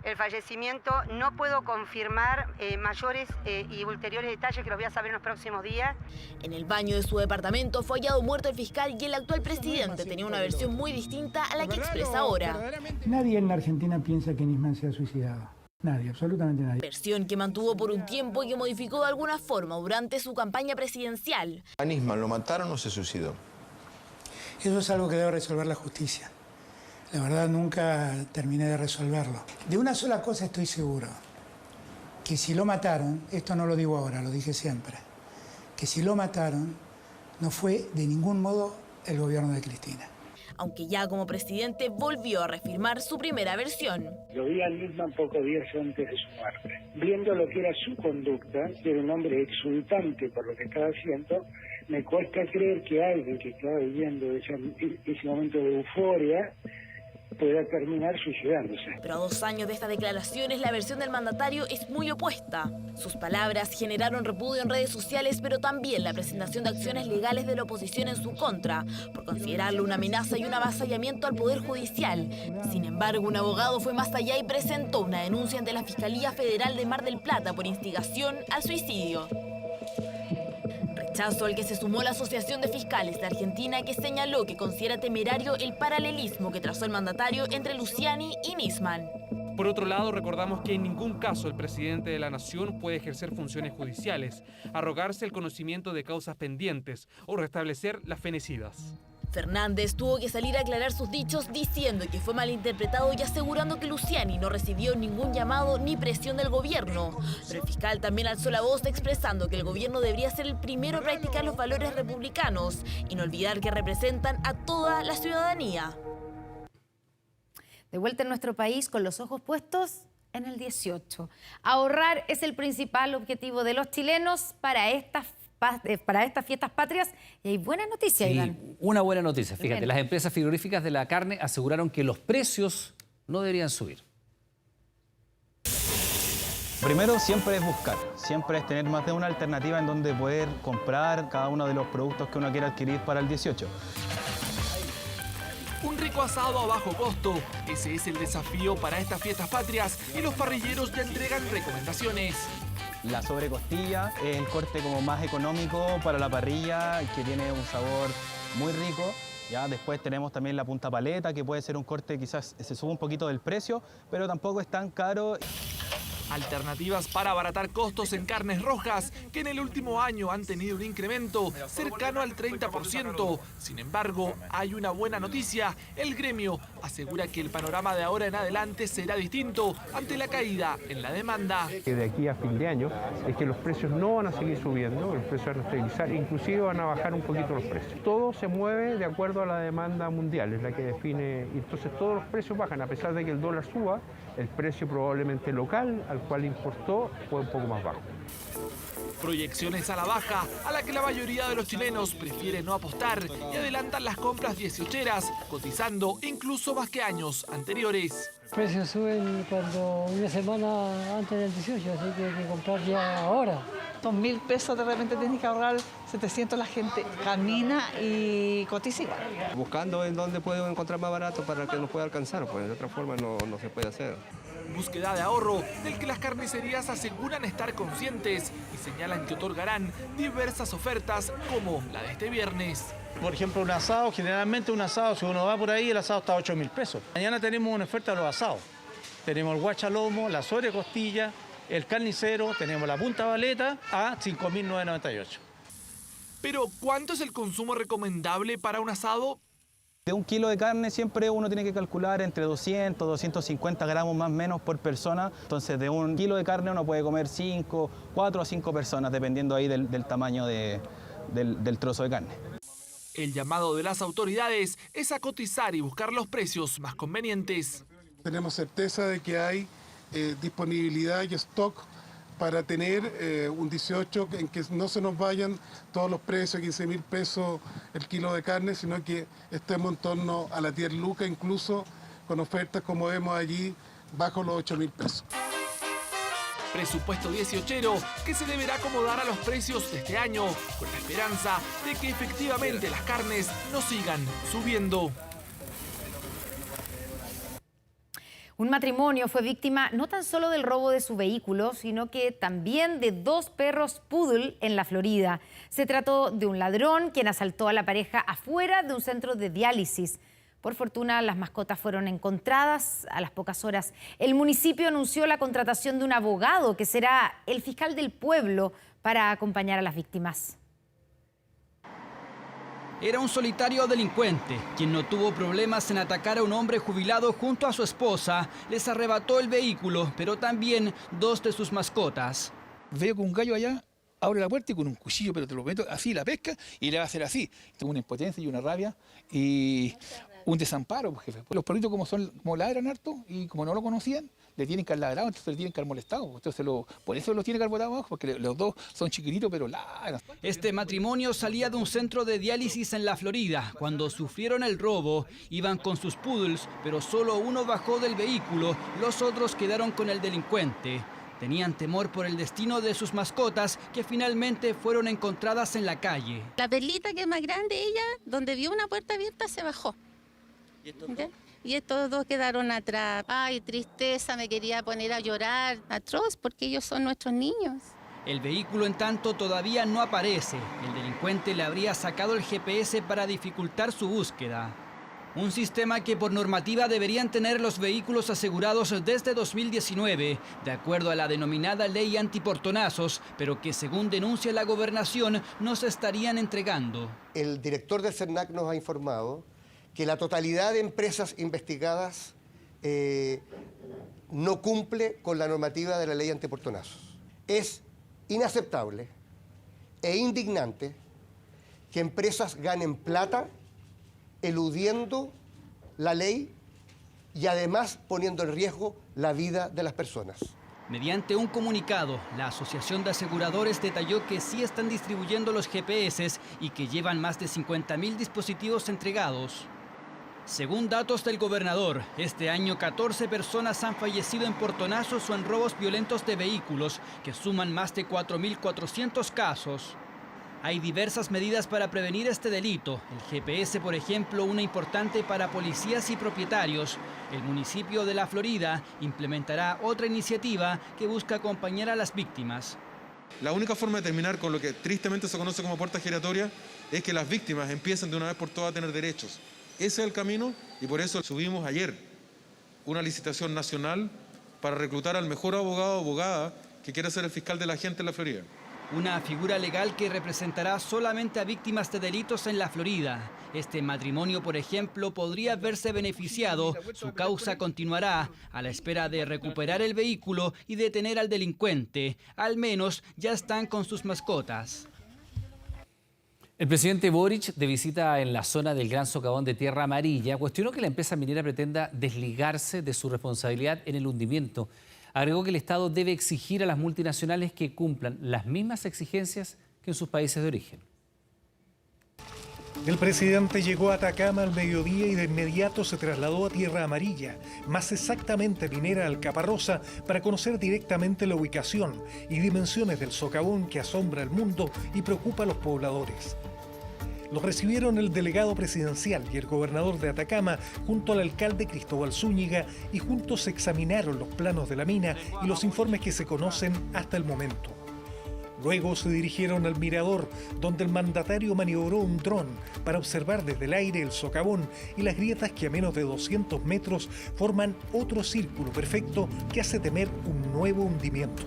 El fallecimiento, no puedo confirmar mayores y ulteriores detalles que los voy a saber en los próximos días. En el baño de su departamento fue hallado muerto el fiscal y el actual presidente tenía una versión muy distinta a la que expresa ahora. Nadie en la Argentina piensa que Nisman se ha suicidado. Nadie, absolutamente nadie. Versión que mantuvo por un tiempo y que modificó de alguna forma durante su campaña presidencial. ¿A Nisman lo mataron o se suicidó? Eso es algo que debe resolver la justicia. La verdad, nunca terminé de resolverlo. De una sola cosa estoy seguro, que si lo mataron, esto no lo digo ahora, lo dije siempre, que si lo mataron, no fue de ningún modo el gobierno de Cristina. Aunque ya como presidente volvió a reafirmar su primera versión. Lo vi a Nisman pocos días antes de su muerte. Viendo lo que era su conducta, que era un hombre exultante por lo que estaba haciendo, me cuesta creer que alguien que estaba viviendo ese momento de euforia pueda terminar suicidándose. Pero a 2 años de estas declaraciones, la versión del mandatario es muy opuesta. Sus palabras generaron repudio en redes sociales, pero también la presentación de acciones legales de la oposición en su contra, por considerarlo una amenaza y un avasallamiento al Poder Judicial. Sin embargo, un abogado fue más allá y presentó una denuncia ante la Fiscalía Federal de Mar del Plata por instigación al suicidio. Rechazo al que se sumó la Asociación de Fiscales de Argentina, que señaló que considera temerario el paralelismo que trazó el mandatario entre Luciani y Nisman. Por otro lado, recordamos que en ningún caso el presidente de la Nación puede ejercer funciones judiciales, arrogarse el conocimiento de causas pendientes o restablecer las fenecidas. Fernández tuvo que salir a aclarar sus dichos diciendo que fue malinterpretado y asegurando que Luciani no recibió ningún llamado ni presión del gobierno. Pero el fiscal también alzó la voz expresando que el gobierno debería ser el primero a practicar los valores republicanos y no olvidar que representan a toda la ciudadanía. De vuelta en nuestro país con los ojos puestos en el 18. Ahorrar es el principal objetivo de los chilenos para estas fiestas patrias y hay buenas noticias, Sí, Iván. una buena noticia. Fíjate, Bien. las empresas frigoríficas de la carne aseguraron que los precios no deberían subir. Primero, siempre es buscar, siempre es tener más de una alternativa en donde poder comprar cada uno de los productos que uno quiera adquirir para el 18. Un rico asado a bajo costo. Ese es el desafío para estas fiestas patrias y los parrilleros ya entregan recomendaciones. La sobrecostilla es el corte como más económico para la parrilla, que tiene un sabor muy rico. Ya después tenemos también la punta paleta, que puede ser un corte quizás se sube un poquito del precio, pero tampoco es tan caro. Alternativas para abaratar costos en carnes rojas, que en el último año han tenido un incremento cercano al 30%. Sin embargo, hay una buena noticia. El gremio asegura que el panorama de ahora en adelante será distinto ante la caída en la demanda. Que de aquí a fin de año es que los precios no van a seguir subiendo, los precios van a estabilizar, inclusive van a bajar un poquito los precios. Todo se mueve de acuerdo a la demanda mundial, es la que define, y entonces todos los precios bajan, a pesar de que el dólar suba, el precio probablemente local al cual importó fue un poco más bajo. Proyecciones a la baja, a la que la mayoría de los chilenos prefieren no apostar y adelantan las compras 18eras, cotizando incluso más que años anteriores. Los precios suben cuando una semana antes del 18, así que hay que comprar ya ahora. 2.000 pesos de repente tienes que ahorrar 700, la gente camina y cotiza. Buscando en dónde puedo encontrar más barato para que nos pueda alcanzar, pues de otra forma no se puede hacer. Búsqueda de ahorro del que las carnicerías aseguran estar conscientes y señalan que otorgarán diversas ofertas como la de este viernes. Por ejemplo, un asado, generalmente un asado, si uno va por ahí, el asado está a 8.000 pesos. Mañana tenemos una oferta de los asados. Tenemos el guachalomo, la sobrecostilla, el carnicero, tenemos la punta baleta a 5.998. Pero, ¿cuánto es el consumo recomendable para un asado? De un kilo de carne siempre uno tiene que calcular entre 200, 250 gramos más o menos por persona. Entonces de un kilo de carne uno puede comer 4 a 5 personas, dependiendo ahí del tamaño del trozo de carne. El llamado de las autoridades es a cotizar y buscar los precios más convenientes. Tenemos certeza de que hay disponibilidad y stock para tener un 18 en que no se nos vayan todos los precios, 15.000 pesos el kilo de carne, sino que estemos en torno a la 10 lucas, incluso con ofertas como vemos allí, bajo los 8.000 pesos. Presupuesto 18ero que se deberá acomodar a los precios de este año, con la esperanza de que efectivamente las carnes no sigan subiendo. Un matrimonio fue víctima no tan solo del robo de su vehículo, sino que también de 2 perros poodle en la Florida. Se trató de un ladrón quien asaltó a la pareja afuera de un centro de diálisis. Por fortuna, las mascotas fueron encontradas a las pocas horas. El municipio anunció la contratación de un abogado que será el fiscal del pueblo para acompañar a las víctimas. Era un solitario delincuente, quien no tuvo problemas en atacar a un hombre jubilado junto a su esposa. Les arrebató el vehículo, pero también 2 de sus mascotas. Veo que un gallo allá abre la puerta y con un cuchillo, pero te lo meto así, la pesca, y le va a hacer así. Tengo una impotencia y una rabia y un desamparo, jefe. Los perritos como ladran harto y como no lo conocían, le tienen que haber ladrado, entonces le tienen que haber molestado. Entonces por eso los tiene que haber botado abajo, porque los 2 son chiquititos, pero ladran. Este matrimonio salía de un centro de diálisis en la Florida. Cuando sufrieron el robo, iban con sus poodles, pero solo uno bajó del vehículo, los otros quedaron con el delincuente. Tenían temor por el destino de sus mascotas, que finalmente fueron encontradas en la calle. La Perlita, que es más grande, ella, donde vio una puerta abierta, se bajó. Y estos 2 quedaron atrás. Ay, tristeza, me quería poner a llorar. Atroz, porque ellos son nuestros niños. El vehículo, en tanto, todavía no aparece. El delincuente le habría sacado el GPS para dificultar su búsqueda. Un sistema que por normativa deberían tener los vehículos asegurados desde 2019, de acuerdo a la denominada ley antiportonazos, pero que según denuncia la gobernación no se estarían entregando. El director del CERNAC nos ha informado que la totalidad de empresas investigadas no cumple con la normativa de la ley antiportonazos. Es inaceptable e indignante que empresas ganen plata eludiendo la ley y además poniendo en riesgo la vida de las personas. Mediante un comunicado, la Asociación de Aseguradores detalló que sí están distribuyendo los GPS y que llevan más de 50.000 dispositivos entregados. Según datos del gobernador, este año 14 personas han fallecido en portonazos o en robos violentos de vehículos, que suman más de 4.400 casos. Hay diversas medidas para prevenir este delito. El GPS, por ejemplo, una importante para policías y propietarios. El municipio de La Florida implementará otra iniciativa que busca acompañar a las víctimas. La única forma de terminar con lo que tristemente se conoce como puerta giratoria es que las víctimas empiecen de una vez por todas a tener derechos. Ese es el camino y por eso subimos ayer una licitación nacional para reclutar al mejor abogado o abogada que quiera ser el fiscal de la gente en La Florida. Una figura legal que representará solamente a víctimas de delitos en La Florida. Este matrimonio, por ejemplo, podría verse beneficiado. Su causa continuará a la espera de recuperar el vehículo y detener al delincuente. Al menos ya están con sus mascotas. El presidente Boric, de visita en la zona del Gran Socavón de Tierra Amarilla, cuestionó que la empresa minera pretenda desligarse de su responsabilidad en el hundimiento. Agregó que el Estado debe exigir a las multinacionales que cumplan las mismas exigencias que en sus países de origen. El presidente llegó a Atacama al mediodía y de inmediato se trasladó a Tierra Amarilla, más exactamente Minera Alcaparrosa, para conocer directamente la ubicación y dimensiones del socavón que asombra al mundo y preocupa a los pobladores. Los recibieron el delegado presidencial y el gobernador de Atacama junto al alcalde Cristóbal Zúñiga y juntos examinaron los planos de la mina y los informes que se conocen hasta el momento. Luego se dirigieron al mirador, donde el mandatario maniobró un dron para observar desde el aire el socavón y las grietas que a menos de 200 metros forman otro círculo perfecto que hace temer un nuevo hundimiento.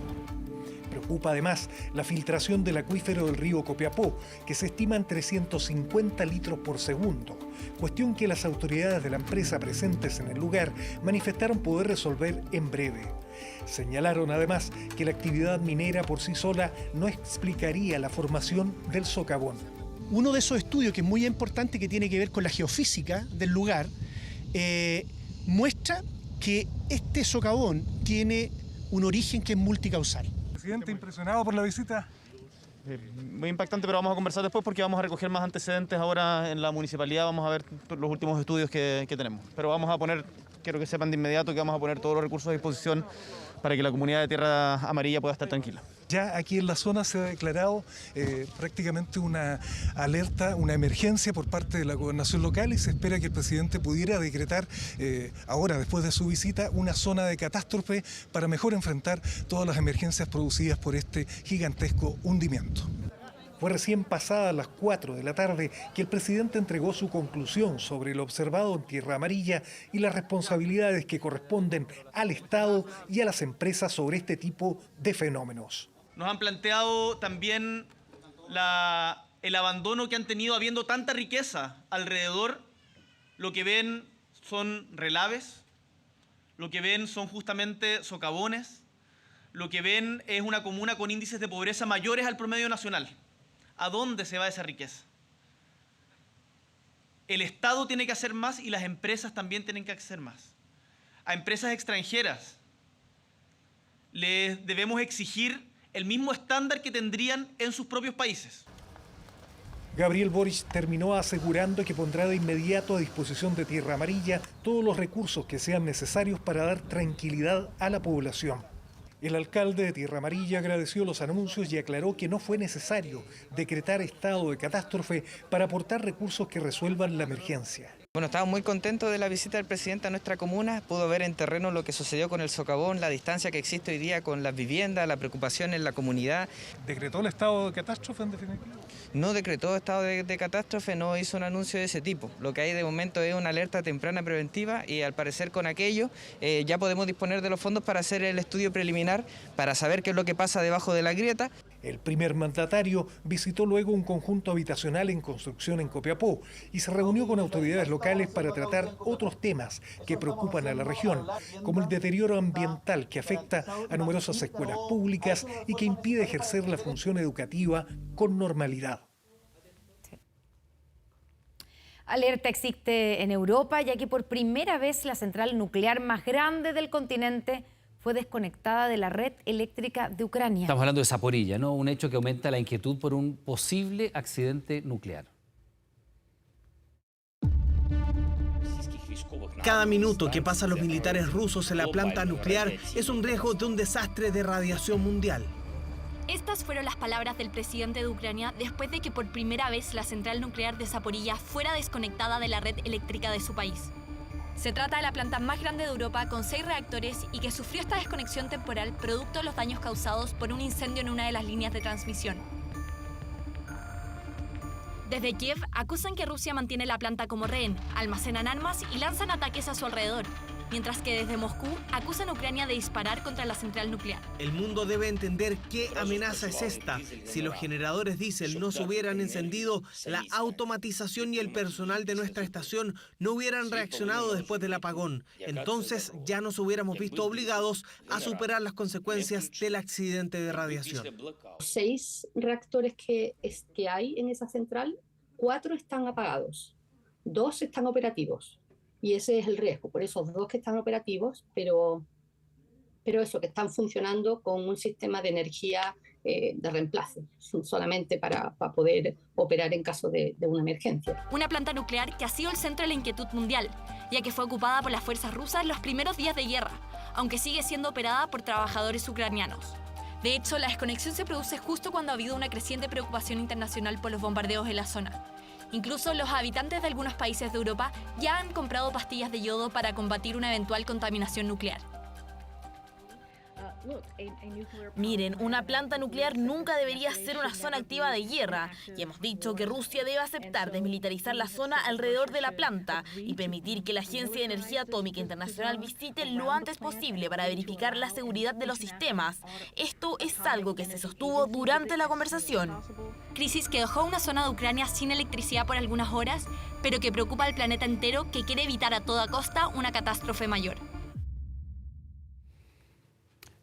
Preocupa además la filtración del acuífero del río Copiapó, que se estima en 350 litros por segundo, cuestión que las autoridades de la empresa presentes en el lugar manifestaron poder resolver en breve. Señalaron además que la actividad minera por sí sola no explicaría la formación del socavón. Uno de esos estudios que es muy importante, que tiene que ver con la geofísica del lugar, muestra que este socavón tiene un origen que es multicausal. Presidente, impresionado por la visita. Muy impactante, pero vamos a conversar después porque vamos a recoger más antecedentes ahora en la municipalidad, vamos a ver los últimos estudios que tenemos. Pero vamos a poner, quiero que sepan de inmediato que vamos a poner todos los recursos a disposición para que la comunidad de Tierra Amarilla pueda estar tranquila. Ya aquí en la zona se ha declarado prácticamente una alerta, una emergencia por parte de la gobernación local y se espera que el presidente pudiera decretar ahora, después de su visita, una zona de catástrofe para mejor enfrentar todas las emergencias producidas por este gigantesco hundimiento. Fue recién pasadas las 4 de la tarde que el presidente entregó su conclusión sobre lo observado en Tierra Amarilla y las responsabilidades que corresponden al Estado y a las empresas sobre este tipo de fenómenos. Nos han planteado también el abandono que han tenido habiendo tanta riqueza alrededor. Lo que ven son relaves, lo que ven son justamente socavones, lo que ven es una comuna con índices de pobreza mayores al promedio nacional. ¿A dónde se va esa riqueza? El Estado tiene que hacer más y las empresas también tienen que hacer más. A empresas extranjeras les debemos exigir el mismo estándar que tendrían en sus propios países. Gabriel Boric terminó asegurando que pondrá de inmediato a disposición de Tierra Amarilla todos los recursos que sean necesarios para dar tranquilidad a la población. El alcalde de Tierra Amarilla agradeció los anuncios y aclaró que no fue necesario decretar estado de catástrofe para aportar recursos que resuelvan la emergencia. Bueno, estamos muy contentos de la visita del presidente a nuestra comuna. Pudo ver en terreno lo que sucedió con el socavón, la distancia que existe hoy día con las viviendas, la preocupación en la comunidad. ¿Decretó el estado de catástrofe en definitiva? No decretó estado de catástrofe, no hizo un anuncio de ese tipo. Lo que hay de momento es una alerta temprana preventiva y al parecer con aquello ya podemos disponer de los fondos para hacer el estudio preliminar, para saber qué es lo que pasa debajo de la grieta. El primer mandatario visitó luego un conjunto habitacional en construcción en Copiapó y se reunió con autoridades locales para tratar otros temas que preocupan a la región, como el deterioro ambiental que afecta a numerosas escuelas públicas y que impide ejercer la función educativa con normalidad. Alerta existe en Europa, ya que por primera vez la central nuclear más grande del continente fue desconectada de la red eléctrica de Ucrania. Estamos hablando de Zaporilla, ¿no? Un hecho que aumenta la inquietud por un posible accidente nuclear. Cada minuto que pasan los militares rusos en la planta nuclear es un riesgo de un desastre de radiación mundial. Estas fueron las palabras del presidente de Ucrania después de que por primera vez la central nuclear de Zaporilla fuera desconectada de la red eléctrica de su país. Se trata de la planta más grande de Europa con 6 reactores y que sufrió esta desconexión temporal producto de los daños causados por un incendio en una de las líneas de transmisión. Desde Kiev acusan que Rusia mantiene la planta como rehén, almacenan armas y lanzan ataques a su alrededor, mientras que desde Moscú acusan a Ucrania de disparar contra la central nuclear. El mundo debe entender qué amenaza es esta. Si los generadores diésel no se hubieran encendido, la automatización y el personal de nuestra estación no hubieran reaccionado después del apagón. Entonces ya nos hubiéramos visto obligados a superar las consecuencias del accidente de radiación. 6 reactores que hay en esa central, 4 están apagados, 2 están operativos. Y ese es el riesgo, por esos 2 que están operativos, pero eso, que están funcionando con un sistema de energía de reemplazo, solamente para poder operar en caso de una emergencia. Una planta nuclear que ha sido el centro de la inquietud mundial, ya que fue ocupada por las fuerzas rusas en los primeros días de guerra, aunque sigue siendo operada por trabajadores ucranianos. De hecho, la desconexión se produce justo cuando ha habido una creciente preocupación internacional por los bombardeos en la zona. Incluso los habitantes de algunos países de Europa ya han comprado pastillas de yodo para combatir una eventual contaminación nuclear. Miren, una planta nuclear nunca debería ser una zona activa de guerra, y hemos dicho que Rusia debe aceptar desmilitarizar la zona alrededor de la planta y permitir que la Agencia de Energía Atómica Internacional visite lo antes posible para verificar la seguridad de los sistemas. Esto es algo que se sostuvo durante la conversación. Crisis que dejó una zona de Ucrania sin electricidad por algunas horas, pero que preocupa al planeta entero, que quiere evitar a toda costa una catástrofe mayor.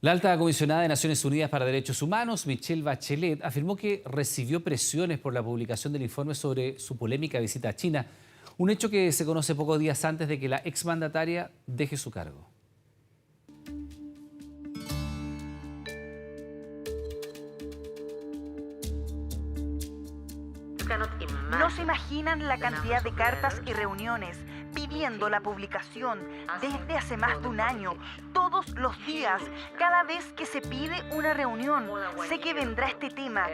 La alta comisionada de Naciones Unidas para Derechos Humanos, Michelle Bachelet, afirmó que recibió presiones por la publicación del informe sobre su polémica visita a China, un hecho que se conoce pocos días antes de que la exmandataria deje su cargo. No se imaginan la cantidad de cartas y reuniones pidiendo la publicación desde hace más de un año, todos los días, cada vez que se pide una reunión. Sé que vendrá este tema.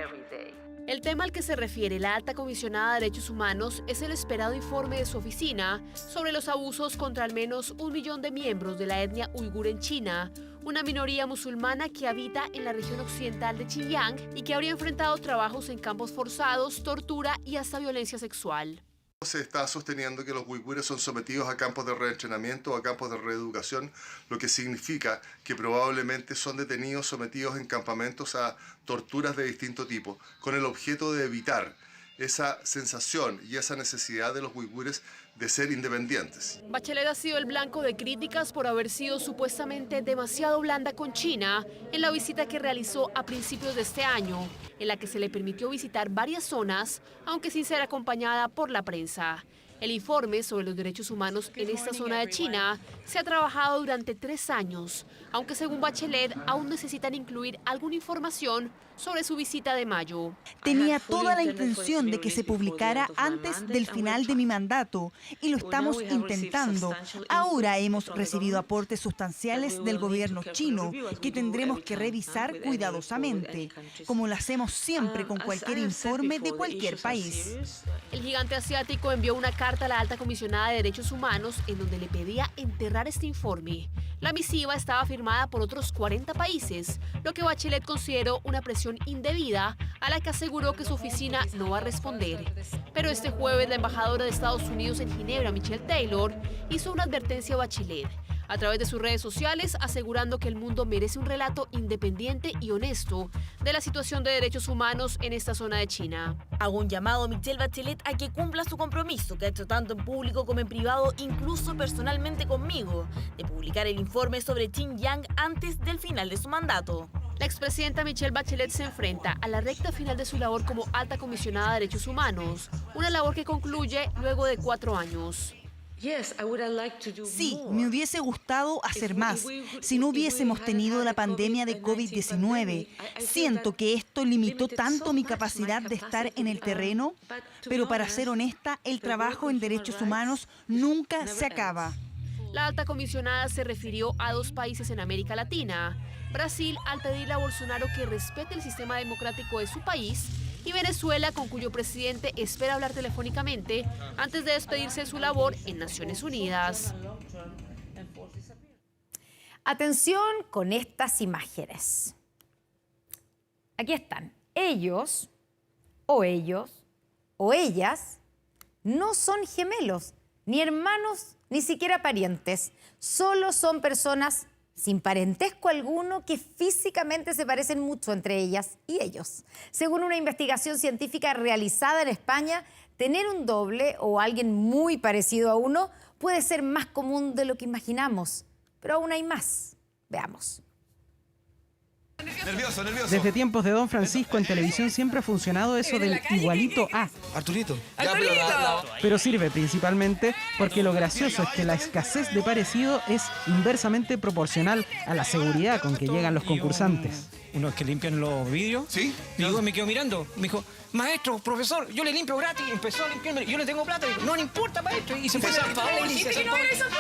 El tema al que se refiere la alta comisionada de Derechos Humanos es el esperado informe de su oficina sobre los abusos contra al menos 1 millón de miembros de la etnia uigur en China, una minoría musulmana que habita en la región occidental de Xinjiang y que habría enfrentado trabajos en campos forzados, tortura y hasta violencia sexual. Se está sosteniendo que los uigures son sometidos a campos de reentrenamiento o a campos de reeducación, lo que significa que probablemente son detenidos, sometidos en campamentos a torturas de distinto tipo, con el objeto de evitar esa sensación y esa necesidad de los uigures de ser independientes. Bachelet ha sido el blanco de críticas por haber sido supuestamente demasiado blanda con China en la visita que realizó a principios de este año, en la que se le permitió visitar varias zonas, aunque sin ser acompañada por la prensa. El informe sobre los derechos humanos en esta zona de China se ha trabajado durante 3 años, aunque según Bachelet aún necesitan incluir alguna información sobre su visita de mayo. Tenía toda la intención de que se publicara antes del final de mi mandato y lo estamos intentando. Ahora hemos recibido aportes sustanciales del gobierno chino que tendremos que revisar cuidadosamente, como lo hacemos siempre con cualquier informe de cualquier país. El gigante asiático envió una carta a la alta comisionada de Derechos Humanos en donde le pedía enterrar este informe. La misiva estaba firmada por otros 40 países, lo que Bachelet consideró una presión indebida a la que aseguró que su oficina no va a responder. Pero este jueves la embajadora de Estados Unidos en Ginebra, Michelle Taylor, hizo una advertencia a Bachelet a través de sus redes sociales, asegurando que el mundo merece un relato independiente y honesto de la situación de derechos humanos en esta zona de China. Hago un llamado a Michelle Bachelet a que cumpla su compromiso, que ha hecho tanto en público como en privado, incluso personalmente conmigo, de publicar el informe sobre Xinjiang antes del final de su mandato. La expresidenta Michelle Bachelet se enfrenta a la recta final de su labor como alta comisionada de derechos humanos, una labor que concluye luego de 4 años. Sí, me hubiese gustado hacer más si no hubiésemos tenido la pandemia de COVID-19. Siento que esto limitó tanto mi capacidad de estar en el terreno, pero para ser honesta, el trabajo en derechos humanos nunca se acaba. La alta comisionada se refirió a 2 países en América Latina: Brasil, al pedirle a Bolsonaro que respete el sistema democrático de su país, y Venezuela, con cuyo presidente espera hablar telefónicamente antes de despedirse de su labor en Naciones Unidas. Atención con estas imágenes. Aquí están. Ellos o ellas no son gemelos, ni hermanos, ni siquiera parientes. Solo son personas sin parentesco alguno que físicamente se parecen mucho entre ellas y ellos. Según una investigación científica realizada en España, tener un doble o alguien muy parecido a uno puede ser más común de lo que imaginamos. Pero aún hay más. Veamos. Nervioso. Desde tiempos de Don Francisco en televisión siempre ha funcionado eso del igualito a. Arturito. Pero sirve principalmente porque lo gracioso es que la escasez de parecido es inversamente proporcional a la seguridad con que llegan los concursantes. Unos que limpian los vidrios. ¿Sí? Y yo me quedo mirando. Me dijo, maestro, profesor, yo le limpio gratis. Empezó a limpiarme. Yo le tengo plata. Digo, no le importa, maestro. Y se fue a San Paoli.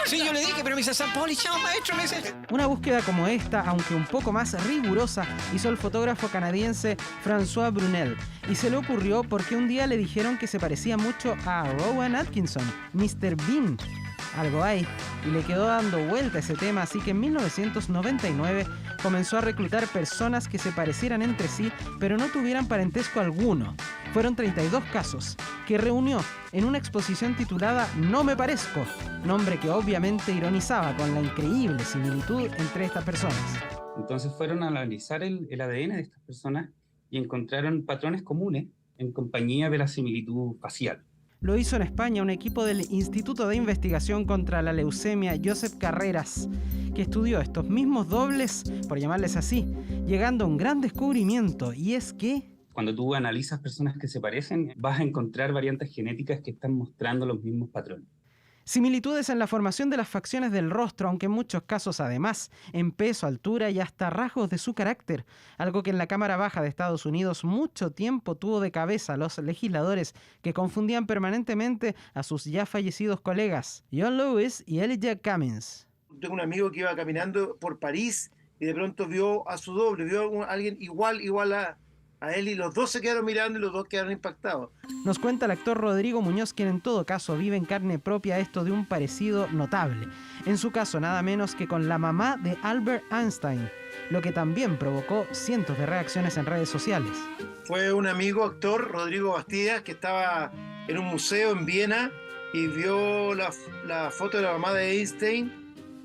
Sí, yo le dije, pero me dice San Paoli, chao, maestro. Me dice. Una búsqueda como esta, aunque un poco más rigurosa, hizo el fotógrafo canadiense François Brunel. Y se le ocurrió porque un día le dijeron que se parecía mucho a Rowan Atkinson, Mr. Bean. Algo hay, y le quedó dando vuelta ese tema, así que en 1999 comenzó a reclutar personas que se parecieran entre sí, pero no tuvieran parentesco alguno. Fueron 32 casos, que reunió en una exposición titulada No me parezco, nombre que obviamente ironizaba con la increíble similitud entre estas personas. Entonces fueron a analizar el ADN de estas personas y encontraron patrones comunes en compañía de la similitud facial. Lo hizo en España un equipo del Instituto de Investigación contra la Leucemia Josep Carreras, que estudió estos mismos dobles, por llamarles así, llegando a un gran descubrimiento, y es que cuando tú analizas personas que se parecen, vas a encontrar variantes genéticas que están mostrando los mismos patrones. Similitudes en la formación de las facciones del rostro, aunque en muchos casos además en peso, altura y hasta rasgos de su carácter, algo que en la Cámara Baja de Estados Unidos mucho tiempo tuvo de cabeza a los legisladores que confundían permanentemente a sus ya fallecidos colegas, John Lewis y Elijah Cummings. Tengo un amigo que iba caminando por París y de pronto vio a su doble, vio a alguien igual a él, y los dos se quedaron mirando y los dos quedaron impactados. Nos cuenta el actor Rodrigo Muñoz, quien en todo caso vive en carne propia esto de un parecido notable. En su caso, nada menos que con la mamá de Albert Einstein, lo que también provocó cientos de reacciones en redes sociales. Fue un amigo actor, Rodrigo Bastidas, que estaba en un museo en Viena y vio la foto de la mamá de Einstein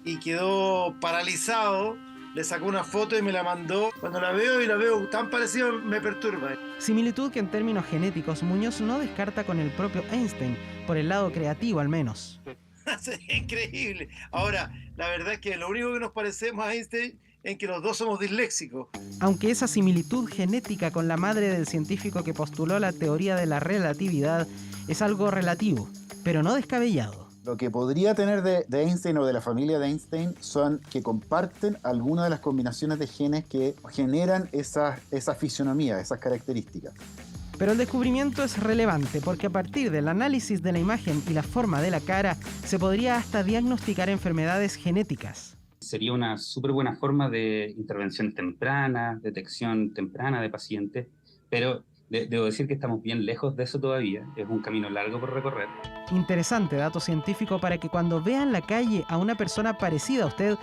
y quedó paralizado. Le sacó una foto y me la mandó. Cuando la veo tan parecida, me perturba. Similitud que en términos genéticos Muñoz no descarta con el propio Einstein, por el lado creativo al menos. Es increíble. Ahora, la verdad es que lo único que nos parecemos a Einstein es que los dos somos disléxicos. Aunque esa similitud genética con la madre del científico que postuló la teoría de la relatividad es algo relativo, pero no descabellado. Lo que podría tener de Einstein o de la familia de Einstein son que comparten algunas de las combinaciones de genes que generan esa fisionomía, esas características. Pero el descubrimiento es relevante porque a partir del análisis de la imagen y la forma de la cara se podría hasta diagnosticar enfermedades genéticas. Sería una súper buena forma de intervención temprana, detección temprana de pacientes, pero debo decir que estamos bien lejos de eso todavía, es un camino largo por recorrer. Interesante dato científico para que cuando vea en la calle a una persona parecida a usted,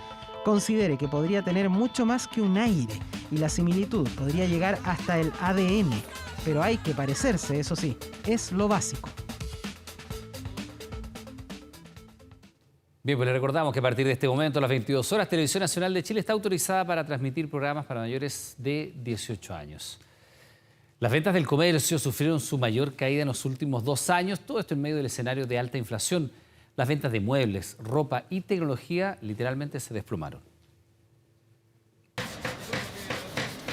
considere que podría tener mucho más que un aire y la similitud podría llegar hasta el ADN. Pero hay que parecerse, eso sí, es lo básico. Bien, pues le recordamos que a partir de este momento, a las 22 horas, Televisión Nacional de Chile está autorizada para transmitir programas para mayores de 18 años. Las ventas del comercio sufrieron su mayor caída en los últimos 2 años, todo esto en medio del escenario de alta inflación. Las ventas de muebles, ropa y tecnología literalmente se desplomaron.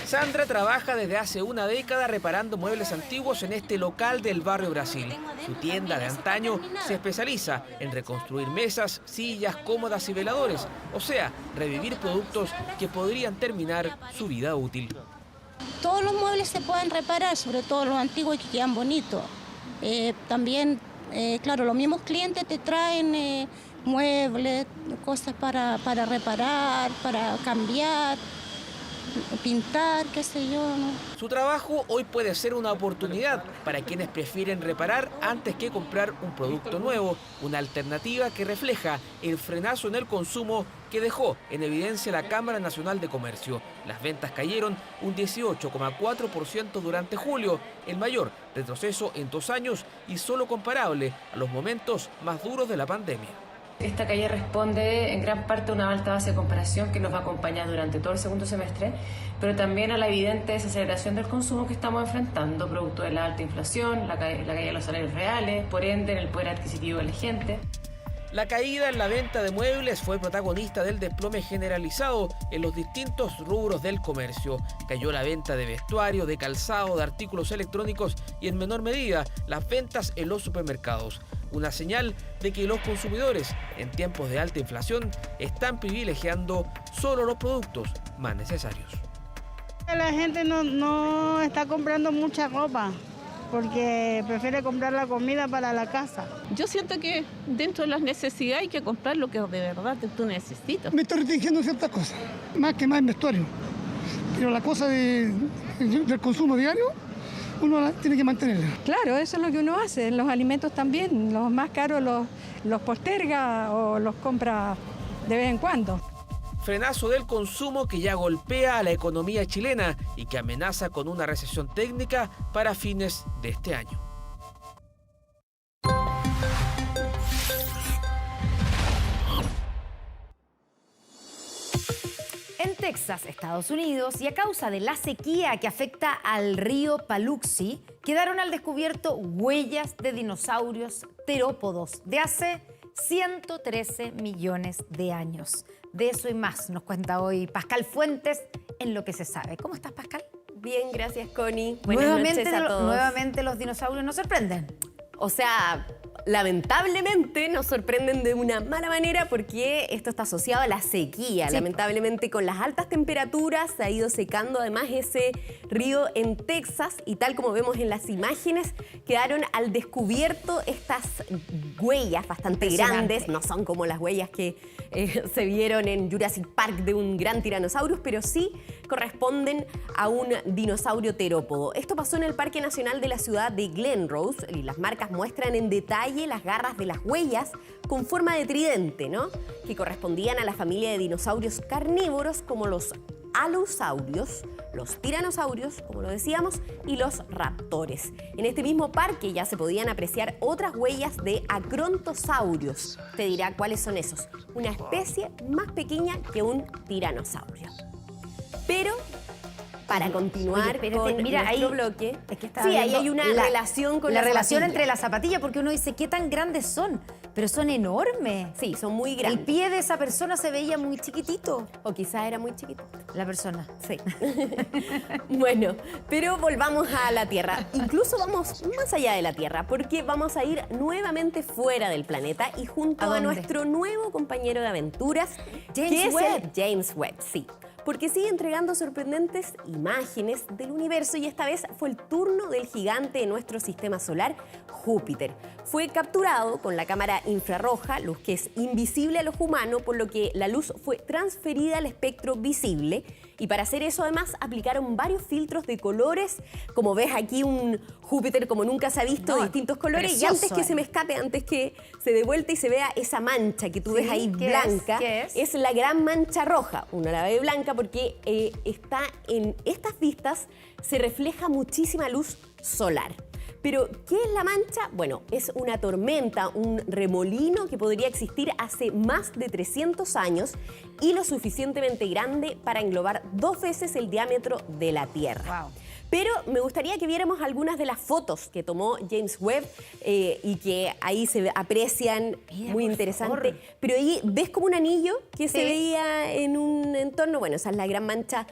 Sandra trabaja desde hace una década reparando muebles antiguos en este local del barrio Brasil. Su tienda de antaño se especializa en reconstruir mesas, sillas, cómodas y veladores, o sea, revivir productos que podrían terminar su vida útil. Todos los muebles se pueden reparar, sobre todo los antiguos que quedan bonitos. También, claro, los mismos clientes te traen muebles, cosas para reparar, para cambiar, pintar, qué sé yo, ¿no? Su trabajo hoy puede ser una oportunidad para quienes prefieren reparar antes que comprar un producto nuevo, una alternativa que refleja el frenazo en el consumo que dejó en evidencia la Cámara Nacional de Comercio. Las ventas cayeron un 18,4% durante julio, el mayor retroceso en 2 años y solo comparable a los momentos más duros de la pandemia. Esta caída responde en gran parte a una alta base de comparación que nos va a acompañar durante todo el segundo semestre, pero también a la evidente desaceleración del consumo que estamos enfrentando, producto de la alta inflación, la caída de los salarios reales, por ende en el poder adquisitivo de la gente. La caída en la venta de muebles fue protagonista del desplome generalizado en los distintos rubros del comercio. Cayó la venta de vestuario, de calzado, de artículos electrónicos y en menor medida las ventas en los supermercados. Una señal de que los consumidores en tiempos de alta inflación están privilegiando solo los productos más necesarios. La gente no está comprando mucha ropa porque prefiere comprar la comida para la casa. Yo siento que dentro de las necesidades hay que comprar lo que de verdad tú necesitas. Me estoy restringiendo ciertas cosas, más en vestuario. Pero la cosa del consumo diario, uno la tiene que mantenerla. Claro, eso es lo que uno hace. Los alimentos también, los más caros los posterga o los compra de vez en cuando. Frenazo del consumo que ya golpea a la economía chilena y que amenaza con una recesión técnica para fines de este año. En Texas, Estados Unidos, y a causa de la sequía que afecta al río Paluxy, quedaron al descubierto huellas de dinosaurios terópodos de hace 113 millones de años. De eso y más nos cuenta hoy Pascal Fuentes en Lo que se sabe. ¿Cómo estás, Pascal? Bien, gracias, Connie. Buenas noches a todos. Nuevamente los dinosaurios nos sorprenden. O sea, lamentablemente nos sorprenden de una mala manera porque esto está asociado a la sequía. Sí. Lamentablemente con las altas temperaturas se ha ido secando además ese río en Texas y tal como vemos en las imágenes quedaron al descubierto estas huellas bastante grandes. No son como las huellas que se vieron en Jurassic Park de un gran Tyrannosaurus, pero sí corresponden a un dinosaurio terópodo. Esto pasó en el Parque Nacional de la ciudad de Glen Rose y las marcas muestran en detalle las garras de las huellas con forma de tridente, ¿no? Que correspondían a la familia de dinosaurios carnívoros como los alosaurios, los tiranosaurios, como lo decíamos, y los raptores. En este mismo parque ya se podían apreciar otras huellas de acrontosaurios. Te dirá cuáles son esos. Una especie más pequeña que un tiranosaurio. Pero para continuar con nuestro bloque, es que sí, ahí hay una relación con la relación entre las zapatillas, porque uno dice, ¿qué tan grandes son? Pero son enormes. Sí, son muy grandes. El pie de esa persona se veía muy chiquitito. O quizá era muy chiquito. La persona. Sí. Bueno, pero volvamos a la Tierra. Incluso vamos más allá de la Tierra, porque vamos a ir nuevamente fuera del planeta y junto a nuestro nuevo compañero de aventuras, James Webb. James Webb, sí. Porque sigue entregando sorprendentes imágenes del universo y esta vez fue el turno del gigante de nuestro sistema solar, Júpiter. Fue capturado con la cámara infrarroja, luz que es invisible al ojo humano, por lo que la luz fue transferida al espectro visible. Y para hacer eso, además, aplicaron varios filtros de colores. Como ves aquí, un Júpiter como nunca se ha visto, de distintos colores. Precioso, y antes que se me escape, antes que se dé vuelta y se vea esa mancha que tú ves ahí blanca, es la gran mancha roja. Uno la ve blanca porque está en estas vistas, se refleja muchísima luz solar. Pero, ¿qué es la mancha? Bueno, es una tormenta, un remolino que podría existir hace más de 300 años y lo suficientemente grande para englobar 2 veces el diámetro de la Tierra. Wow. Pero me gustaría que viéramos algunas de las fotos que tomó James Webb y que ahí se aprecian. Mira, muy interesante. Pero ahí ves como un anillo que se veía en un entorno. Bueno, esa es la gran mancha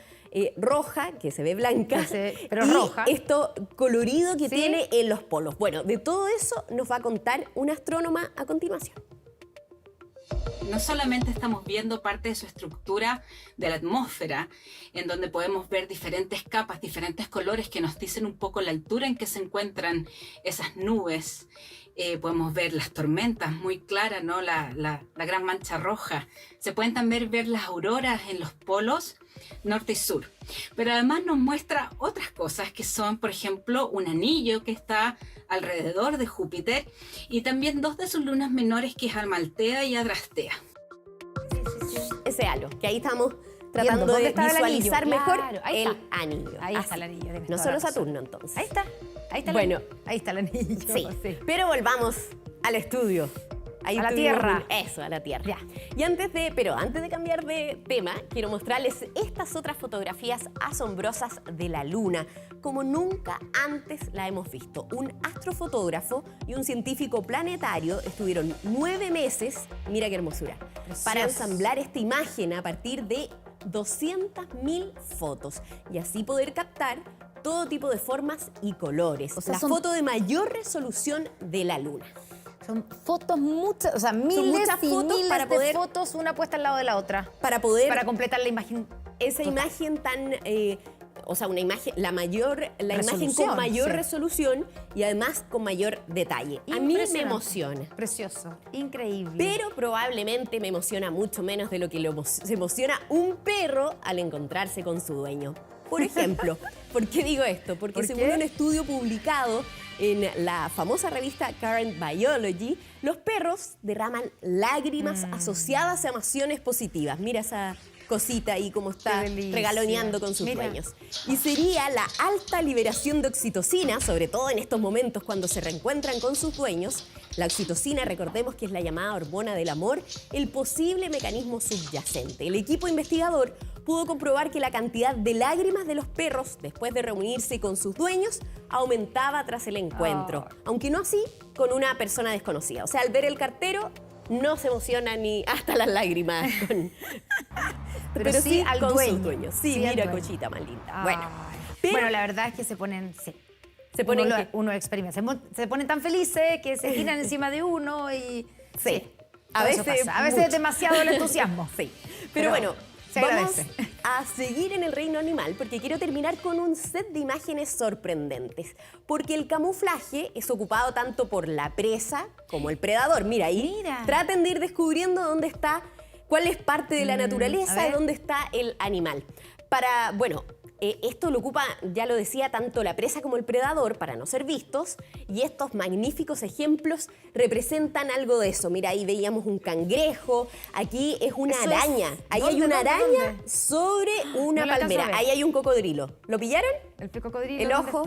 roja, que se ve blanca, pero y roja. esto colorido que tiene en los polos. Bueno, de todo eso nos va a contar una astrónoma a continuación. No solamente estamos viendo parte de su estructura de la atmósfera, en donde podemos ver diferentes capas, diferentes colores que nos dicen un poco la altura en que se encuentran esas nubes. Podemos ver las tormentas muy claras, ¿no? La gran mancha roja. Se pueden también ver las auroras en los polos norte y sur. Pero además nos muestra otras cosas que son, por ejemplo, un anillo que está alrededor de Júpiter y también 2 de sus lunas menores, que es Amaltea y Adrastea. Ese halo, que ahí estamos tratando de visualizar mejor el anillo. Ahí está el anillo. No solo Saturno, entonces. Ahí está. Ahí está, bueno, ahí está el anillo. Sí. Pero volvamos al estudio. Ahí a la Tierra. Eso, a la Tierra. Ya. Y antes de cambiar de tema, quiero mostrarles estas otras fotografías asombrosas de la Luna, como nunca antes la hemos visto. Un astrofotógrafo y un científico planetario estuvieron 9 meses, mira qué hermosura, para ensamblar esta imagen a partir de 200.000 fotos y así poder captar todo tipo de formas y colores. O sea, la foto de mayor resolución de la Luna. Son fotos muchas, o sea, miles y miles para de fotos, una puesta al lado de la otra. Para completar la imagen. Esa imagen tan, una imagen, la imagen con mayor resolución y además con mayor detalle. A mí me emociona. Precioso, increíble. Pero probablemente me emociona mucho menos de lo que se emociona un perro al encontrarse con su dueño. Por ejemplo, ¿por qué digo esto? Porque según un estudio publicado en la famosa revista Current Biology, los perros derraman lágrimas asociadas a emociones positivas. Mira esa cosita ahí como está regaloneando con sus dueños. Y sería la alta liberación de oxitocina, sobre todo en estos momentos cuando se reencuentran con sus dueños. La oxitocina, recordemos que es la llamada hormona del amor, el posible mecanismo subyacente. El equipo investigador pudo comprobar que la cantidad de lágrimas de los perros después de reunirse con sus dueños aumentaba tras el encuentro, aunque no así con una persona desconocida. O sea, al ver el cartero no se emociona ni hasta las lágrimas. Pero sí al con sus dueños. Sí, mira, Cochita más linda. Bueno, la verdad es que se ponen... Se ponen uno experimenta. Se ponen tan felices que se giran encima de uno y... Sí. A veces es demasiado el entusiasmo. Sí. Pero bueno, vamos a seguir en el reino animal porque quiero terminar con un set de imágenes sorprendentes. Porque el camuflaje es ocupado tanto por la presa como el predador. Mira ahí. Traten de ir descubriendo dónde está, cuál es parte de la naturaleza, dónde está el animal. Esto lo ocupa, ya lo decía, tanto la presa como el predador para no ser vistos, y estos magníficos ejemplos representan algo de eso. Mira, ahí veíamos un cangrejo, aquí es una araña. Ahí hay una araña sobre una palmera. Ahí hay un cocodrilo. ¿Lo pillaron? El cocodrilo. El ojo.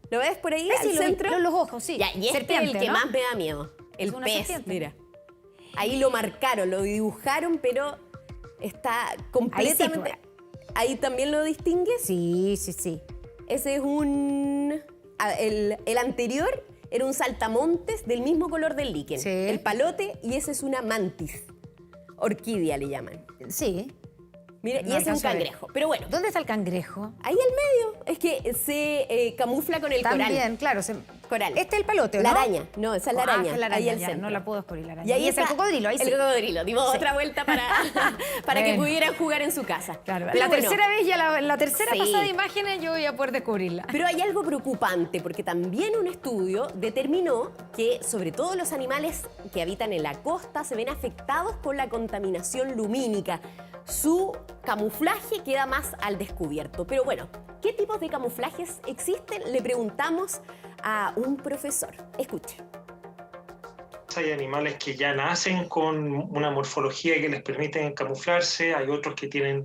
¿Lo ves por ahí al centro? Los ojos, sí. Ya, y este es el que más me da miedo. El pez, mira. Ahí lo marcaron, lo dibujaron, pero está completamente... ¿Ahí también lo distingues? Sí. Ese es el anterior era un saltamontes del mismo color del líquen. Sí. El palote, y ese es una mantis. Orquídea le llaman. Sí. Mira, y ese es un cangrejo. Pero bueno. ¿Dónde está el cangrejo? Ahí al medio. Es que se camufla con el coral. También, claro. Coral. ¿Este es el palote, o no? La araña. No, esa es la araña. La araña, ahí al centro. No la puedo descubrir, la araña. Y ahí está el cocodrilo. Ahí el cocodrilo. Dimos otra vuelta para que pudieran jugar en su casa. Claro. Tercera vez, la tercera pasada de imágenes, yo voy a poder descubrirla. Pero hay algo preocupante, porque también un estudio determinó que, sobre todo los animales que habitan en la costa, se ven afectados por la contaminación lumínica. Su camuflaje queda más al descubierto. Pero bueno, ¿qué tipos de camuflajes existen? Le preguntamos a un profesor. Escuche. Hay animales que ya nacen con una morfología que les permiten camuflarse, hay otros que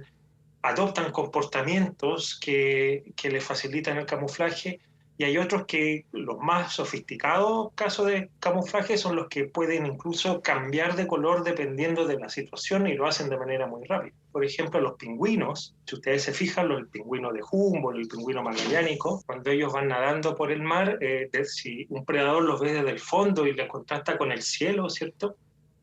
adoptan comportamientos que les facilitan el camuflaje, y hay otros que los más sofisticados casos de camuflaje son los que pueden incluso cambiar de color dependiendo de la situación y lo hacen de manera muy rápida. Por ejemplo, los pingüinos, si ustedes se fijan, el pingüino de Humboldt, el pingüino magallánico, cuando ellos van nadando por el mar, si un predador los ve desde el fondo y les contrasta con el cielo, ¿cierto?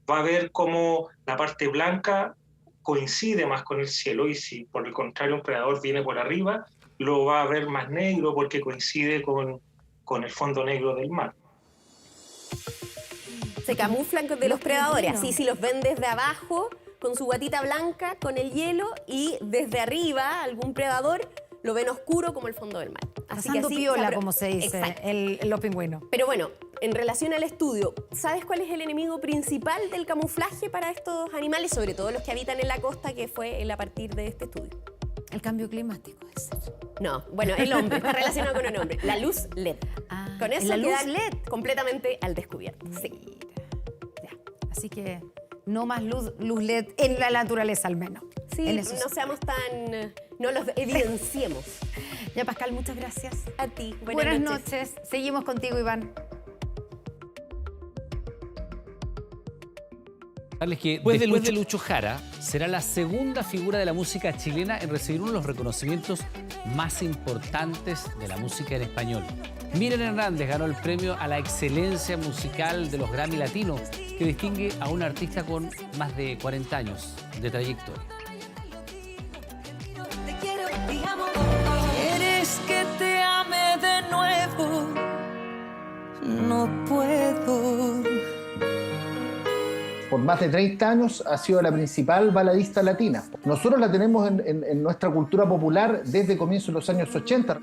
Va a ver cómo la parte blanca coincide más con el cielo, y si por el contrario un predador viene por arriba, lo va a ver más negro porque coincide con el fondo negro del mar. Se camuflan de los predadores, así si los ven desde abajo, con su guatita blanca, con el hielo, y desde arriba algún predador lo ven oscuro como el fondo del mar. Así pasando que así piola, como se dice, los pingüinos. Pero bueno, en relación al estudio, ¿sabes cuál es el enemigo principal del camuflaje para estos animales, sobre todo los que habitan en la costa, que fue a partir de este estudio? El cambio climático, ¿es? No, bueno, el hombre, está relacionado con el hombre. La luz LED. Con eso la queda luz LED completamente al descubierto. Sí. Ya. Así que no más luz LED en la naturaleza, al menos. Sí, no seamos tan... no los evidenciemos. Ya, Pascal, muchas gracias. A ti. Buenas noches. Seguimos contigo, Iván. Que después de Lucho Jara, será la segunda figura de la música chilena en recibir uno de los reconocimientos más importantes de la música en español. Miriam Hernández ganó el premio a la excelencia musical de los Grammy Latinos, que distingue a un artista con más de 40 años de trayectoria. ¿Quieres que te ame de nuevo? No puedo. Por más de 30 años ha sido la principal baladista latina. Nosotros la tenemos en nuestra cultura popular desde comienzos de los años 80.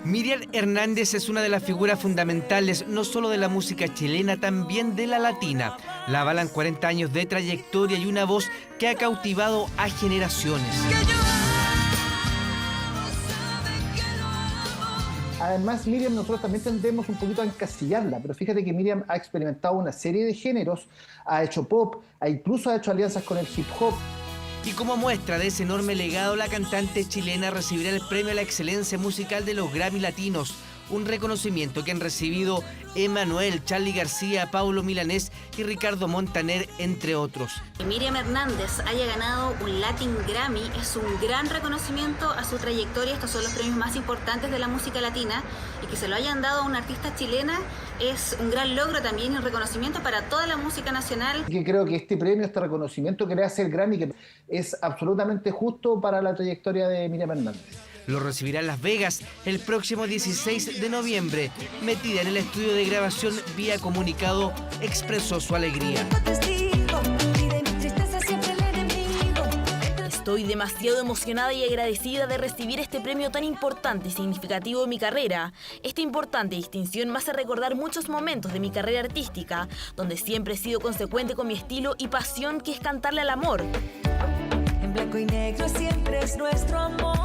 Miriam Hernández es una de las figuras fundamentales no solo de la música chilena, también de la latina. La avalan 40 años de trayectoria y una voz que ha cautivado a generaciones. Además, Miriam, nosotros también tendemos un poquito a encasillarla, pero fíjate que Miriam ha experimentado una serie de géneros, ha hecho pop, incluso ha hecho alianzas con el hip hop. Y como muestra de ese enorme legado, la cantante chilena recibirá el premio a la excelencia musical de los Grammy Latinos, un reconocimiento que han recibido Emmanuel, Charly García, Paulo Milanés y Ricardo Montaner, entre otros. Que Miriam Hernández haya ganado un Latin Grammy es un gran reconocimiento a su trayectoria. Estos son los premios más importantes de la música latina, y que se lo hayan dado a una artista chilena es un gran logro también y un reconocimiento para toda la música nacional. Yo creo que este premio, este reconocimiento que le hace el Grammy, que es absolutamente justo para la trayectoria de Miriam Hernández. Lo recibirá en Las Vegas el próximo 16 de noviembre. Metida en el estudio de grabación, vía comunicado expresó su alegría. Estoy demasiado emocionada y agradecida de recibir este premio tan importante y significativo en mi carrera. Esta importante distinción me hace recordar muchos momentos de mi carrera artística, donde siempre he sido consecuente con mi estilo y pasión, que es cantarle al amor. En blanco y negro siempre es nuestro amor.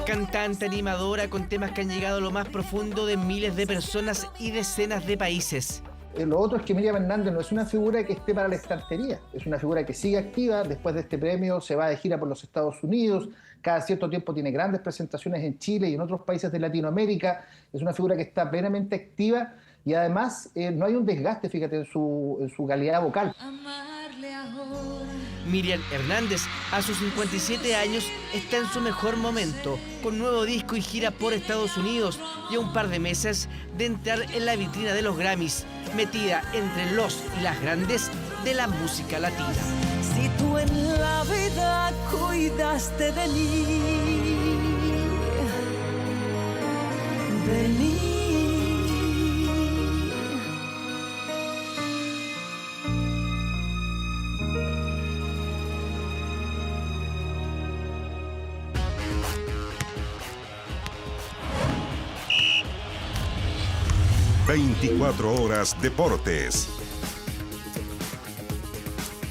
Cantante, animadora, con temas que han llegado a lo más profundo de miles de personas y decenas de países. Lo otro es que Miriam Hernández no es una figura que esté para la estantería, es una figura que sigue activa. Después de este premio se va de gira por los Estados Unidos, cada cierto tiempo tiene grandes presentaciones en Chile y en otros países de Latinoamérica. Es una figura que está plenamente activa y además no hay un desgaste, fíjate, en su calidad vocal. Miriam Hernández, a sus 57 años, está en su mejor momento, con nuevo disco y gira por Estados Unidos, y a un par de meses de entrar en la vitrina de los Grammys, metida entre los y las grandes de la música latina. Si tú en la vida cuidaste de mí. ...24 horas Deportes.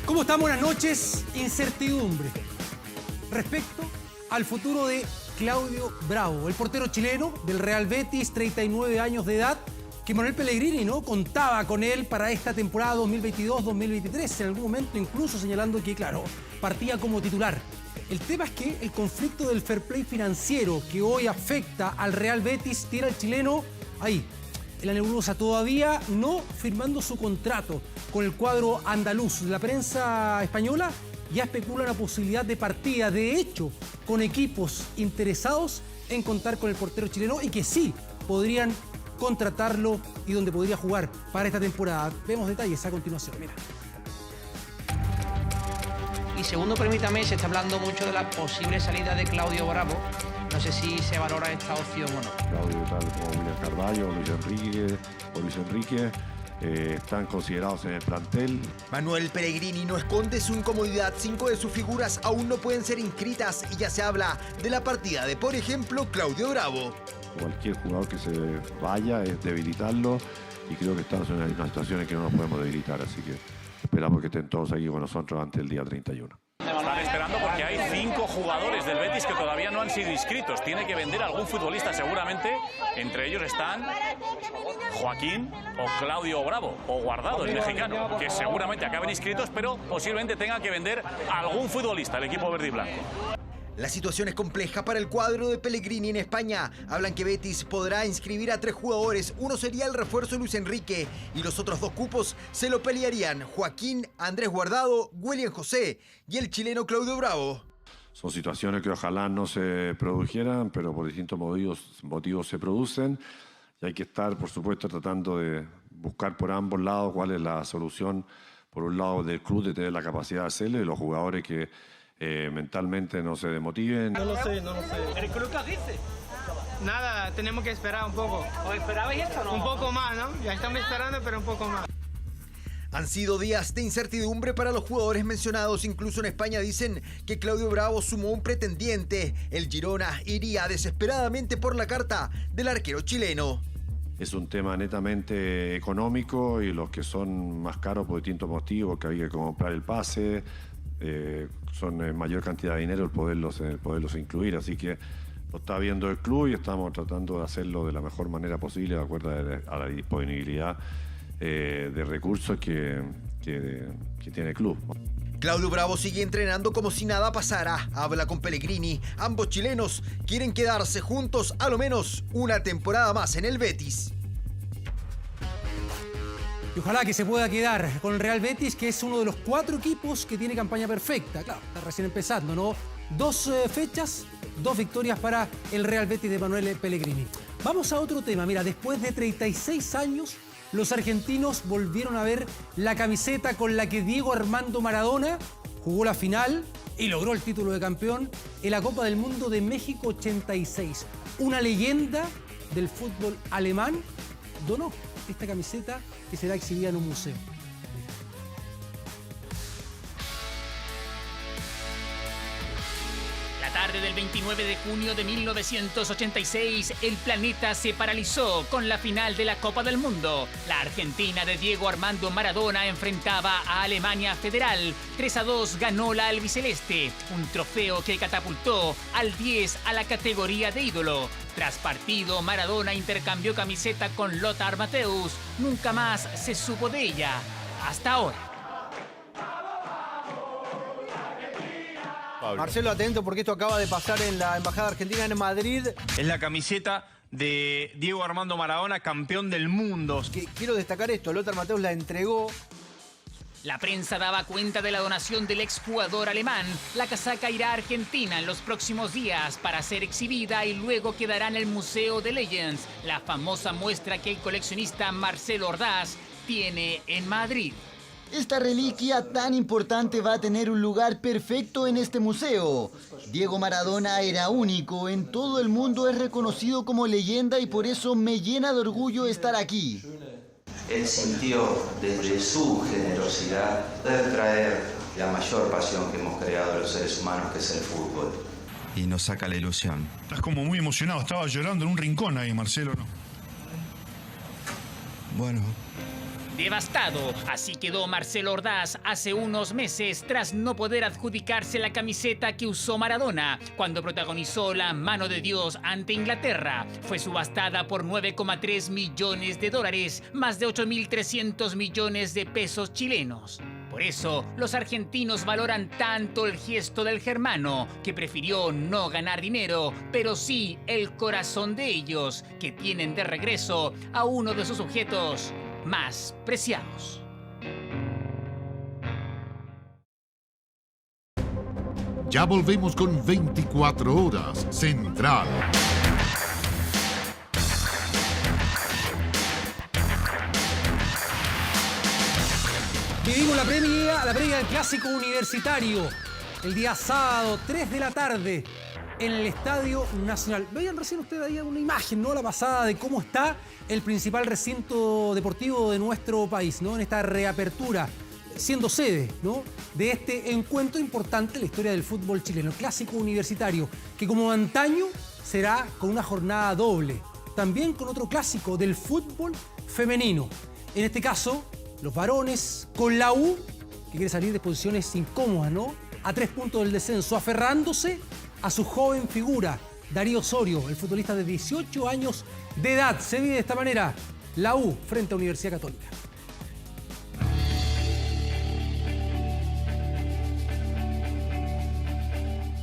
¿Cómo están? Buenas noches. Incertidumbre respecto al futuro de Claudio Bravo, el portero chileno del Real Betis, 39 años de edad, que Manuel Pellegrini no contaba con él para esta temporada 2022-2023, en algún momento incluso señalando que, claro, partía como titular. El tema es que el conflicto del fair play financiero que hoy afecta al Real Betis tiene al chileno ahí, en la nebulosa, todavía no firmando su contrato con el cuadro andaluz. La prensa española ya especula una posibilidad de partida, de hecho, con equipos interesados en contar con el portero chileno y que sí podrían contratarlo y donde podría jugar para esta temporada. Vemos detalles a continuación, mira. Y Y segundo, permítame, se está hablando mucho de la posible salida de Claudio Bravo. No sé si se valora esta opción o no. Claudio, tal como William Carvalho, Luis Enrique, están considerados en el plantel. Manuel Pellegrini no esconde su incomodidad. 5 de sus figuras aún no pueden ser inscritas y ya se habla de la partida de, por ejemplo, Claudio Bravo. Cualquier jugador que se vaya es debilitarlo y creo que estamos en una situación en que no nos podemos debilitar, así que esperamos que estén todos aquí con nosotros antes del día 31. Están esperando porque hay 5 jugadores del Betis que todavía no han sido inscritos. Tiene que vender a algún futbolista seguramente. Entre ellos están Joaquín o Claudio Bravo o Guardado, el mexicano, que seguramente acaben inscritos, pero posiblemente tengan que vender a algún futbolista el equipo verde y blanco. La situación es compleja para el cuadro de Pellegrini en España. Hablan que Betis podrá inscribir a 3 jugadores. Uno sería el refuerzo Luis Enrique y los otros 2 cupos se lo pelearían Joaquín, Andrés Guardado, William José y el chileno Claudio Bravo. Son situaciones que ojalá no se produjeran, pero por distintos motivos se producen. Y hay que estar, por supuesto, tratando de buscar por ambos lados cuál es la solución. Por un lado del club de tener la capacidad de hacerlo y los jugadores que mentalmente no se demotiven. No lo sé. ¿El club qué dice? Nada, tenemos que esperar un poco. ¿Os esperabais esto o no? Un poco más, ¿no? Ya estamos esperando, pero un poco más. Han sido días de incertidumbre para los jugadores mencionados. Incluso en España dicen que Claudio Bravo sumó un pretendiente. El Girona iría desesperadamente por la carta del arquero chileno. Es un tema netamente económico y los que son más caros por distintos motivos, que había que comprar el pase, son en mayor cantidad de dinero el poderlos incluir. Así que lo está viendo el club y estamos tratando de hacerlo de la mejor manera posible de acuerdo a la disponibilidad de recursos que tiene el club. Claudio Bravo sigue entrenando como si nada pasara. Habla con Pellegrini. Ambos chilenos quieren quedarse juntos a lo menos una temporada más en el Betis. Y ojalá que se pueda quedar con el Real Betis, que es uno de los 4 equipos que tiene campaña perfecta. Claro, está recién empezando, ¿no? 2 fechas, 2 victorias para el Real Betis de Manuel Pellegrini. Vamos a otro tema. Mira, después de 36 años, los argentinos volvieron a ver la camiseta con la que Diego Armando Maradona jugó la final y logró el título de campeón en la Copa del Mundo de México 86. Una leyenda del fútbol alemán donó esta camiseta que será exhibida en un museo. La tarde del 29 de junio de 1986, el planeta se paralizó con la final de la Copa del Mundo. La Argentina de Diego Armando Maradona enfrentaba a Alemania Federal. 3-2 ganó la albiceleste, un trofeo que catapultó al 10 a la categoría de ídolo. Tras partido, Maradona intercambió camiseta con Lothar Matthäus. Nunca más se supo de ella. Hasta ahora. Marcelo, atento porque esto acaba de pasar en la Embajada Argentina en Madrid. Es la camiseta de Diego Armando Maradona, campeón del mundo. Quiero destacar esto, Lothar Matthäus la entregó. La prensa daba cuenta de la donación del exjugador alemán. La casaca irá a Argentina en los próximos días para ser exhibida y luego quedará en el Museo de Legends, la famosa muestra que el coleccionista Marcelo Ordaz tiene en Madrid. Esta reliquia tan importante va a tener un lugar perfecto en este museo. Diego Maradona era único, en todo el mundo es reconocido como leyenda y por eso me llena de orgullo estar aquí. Él sintió desde su generosidad poder traer la mayor pasión que hemos creado los seres humanos, que es el fútbol. Y nos saca la ilusión. Estás como muy emocionado, estaba llorando en un rincón ahí, Marcelo, ¿no? Bueno. Devastado, así quedó Marcelo Ordaz hace unos meses tras no poder adjudicarse la camiseta que usó Maradona cuando protagonizó la mano de Dios ante Inglaterra. Fue subastada por $9,3 millones, más de 8.300 millones de pesos chilenos. Por eso, los argentinos valoran tanto el gesto del germano, que prefirió no ganar dinero, pero sí el corazón de ellos, que tienen de regreso a uno de sus objetos más preciados. Ya volvemos con 24 horas Central. Vivimos la previa del clásico universitario. el día sábado, 3 de la tarde, en el Estadio Nacional. Veían recién ustedes ahí una imagen, ¿no? La pasada de cómo está el principal recinto deportivo de nuestro país, ¿no? En esta reapertura, siendo sede, ¿no? De este encuentro importante en la historia del fútbol chileno, el clásico universitario, que como antaño será con una jornada doble, también con otro clásico del fútbol femenino. En este caso, los varones con la U, que quiere salir de posiciones incómodas, ¿no? A 3 puntos del descenso, aferrándose a su joven figura, Darío Osorio, el futbolista de 18 años de edad. Se vive de esta manera la U frente a Universidad Católica.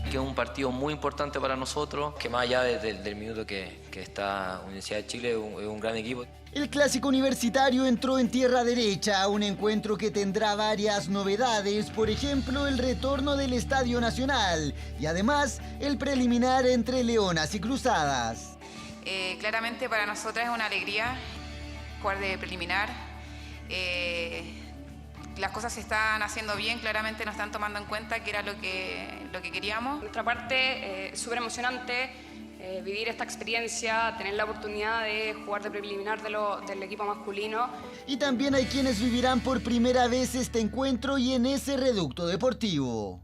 Que es un partido muy importante para nosotros, que más allá del minuto que está Universidad de Chile, es un gran equipo. El clásico universitario entró en tierra derecha, un encuentro que tendrá varias novedades, por ejemplo el retorno del Estadio Nacional y además el preliminar entre Leonas y Cruzadas. Claramente para nosotras es una alegría jugar de preliminar. Las cosas se están haciendo bien, claramente nos están tomando en cuenta que era lo que queríamos. Por nuestra parte, súper emocionante vivir esta experiencia, tener la oportunidad de jugar de preliminar del equipo masculino. Y también hay quienes vivirán por primera vez este encuentro y en ese reducto deportivo.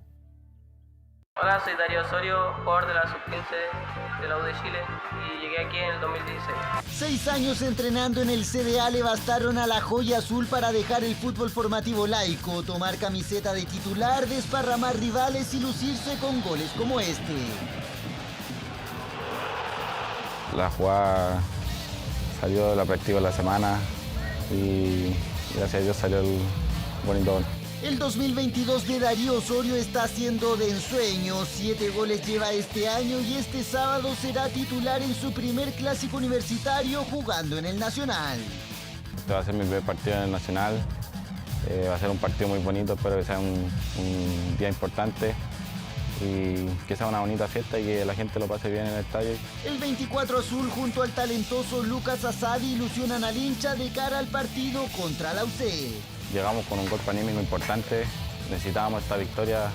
Hola, soy Darío Osorio, jugador de la Sub-15 de la U de Chile y llegué aquí en el 2016. 6 años entrenando en el CDA le bastaron a la joya azul para dejar el fútbol formativo laico, tomar camiseta de titular, desparramar rivales y lucirse con goles como este. La jugada salió, la practico la semana y gracias a Dios salió el bonito gol. El 2022 de Darío Osorio está siendo de ensueño. 7 goles lleva este año y este sábado será titular en su primer clásico universitario jugando en el Nacional. Este va a ser mi primer partido en el Nacional. Va a ser un partido muy bonito, espero que sea un día importante y que sea una bonita fiesta y que la gente lo pase bien en el estadio. El 24 azul junto al talentoso Lucas Asadi ilusionan al hincha de cara al partido contra la UC. Llegamos con un golpe anímico importante, necesitábamos esta victoria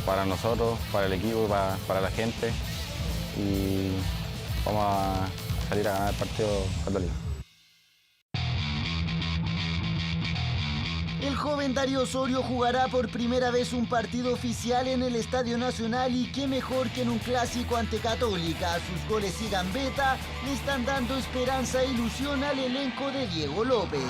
para nosotros, para el equipo, para la gente y vamos a salir a ganar el partido Católico. El joven Darío Osorio jugará por primera vez un partido oficial en el Estadio Nacional y qué mejor que en un clásico ante Católica. Sus goles y gambeta le están dando esperanza e ilusión al elenco de Diego López.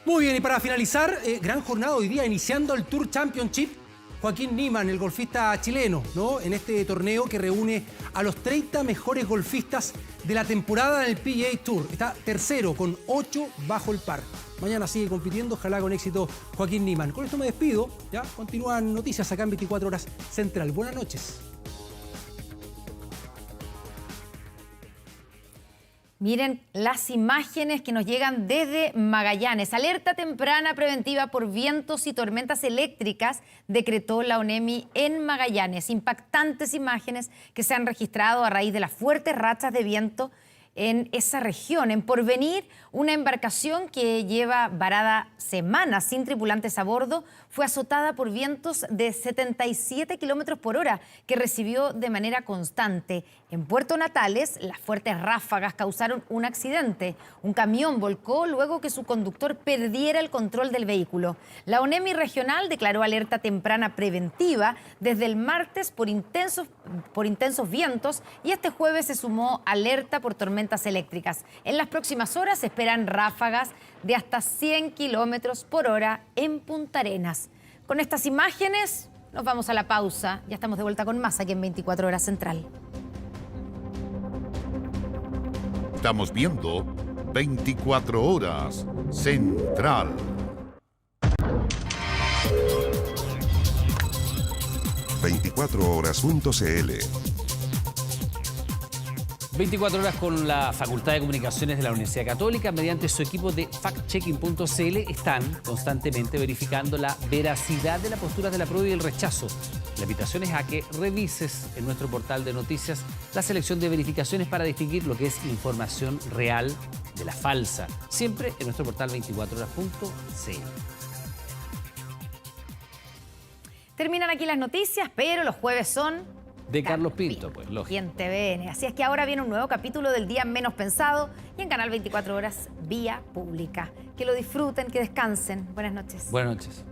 Muy bien, y para finalizar, gran jornada hoy día, iniciando el Tour Championship. Joaquín Niemann, el golfista chileno, ¿no? En este torneo que reúne a los 30 mejores golfistas de la temporada en el PGA Tour. Está tercero con 8 bajo el par. Mañana sigue compitiendo, ojalá con éxito Joaquín Niemann. Con esto me despido, ya continúan noticias acá en 24 Horas Central. Buenas noches. Miren las imágenes que nos llegan desde Magallanes. Alerta temprana preventiva por vientos y tormentas eléctricas decretó la ONEMI en Magallanes. Impactantes imágenes que se han registrado a raíz de las fuertes rachas de viento en esa región. En Porvenir, una embarcación que lleva varada semanas sin tripulantes a bordo fue azotada por vientos de 77 kilómetros por hora que recibió de manera constante. En Puerto Natales, las fuertes ráfagas causaron un accidente. Un camión volcó luego que su conductor perdiera el control del vehículo. La ONEMI regional declaró alerta temprana preventiva desde el martes por intensos vientos y este jueves se sumó alerta por tormentas eléctricas. En las próximas horas se esperan ráfagas de hasta 100 kilómetros por hora en Punta Arenas. Con estas imágenes nos vamos a la pausa. Ya estamos de vuelta con más aquí en 24 Horas Central. Estamos viendo 24 Horas Central. ...24horas.cl 24 horas con la Facultad de Comunicaciones de la Universidad Católica, mediante su equipo de factchecking.cl, están constantemente verificando la veracidad de las posturas de la prueba y el rechazo. La invitación es a que revises en nuestro portal de noticias la selección de verificaciones para distinguir lo que es información real de la falsa. Siempre en nuestro portal 24horas.cl. Terminan aquí las noticias, pero los jueves son de Carlos Pinto, pues, lógico. y en TVN. Así es que ahora viene un nuevo capítulo del Día Menos Pensado y en Canal 24 Horas, vía pública. Que lo disfruten, que descansen. Buenas noches. Buenas noches.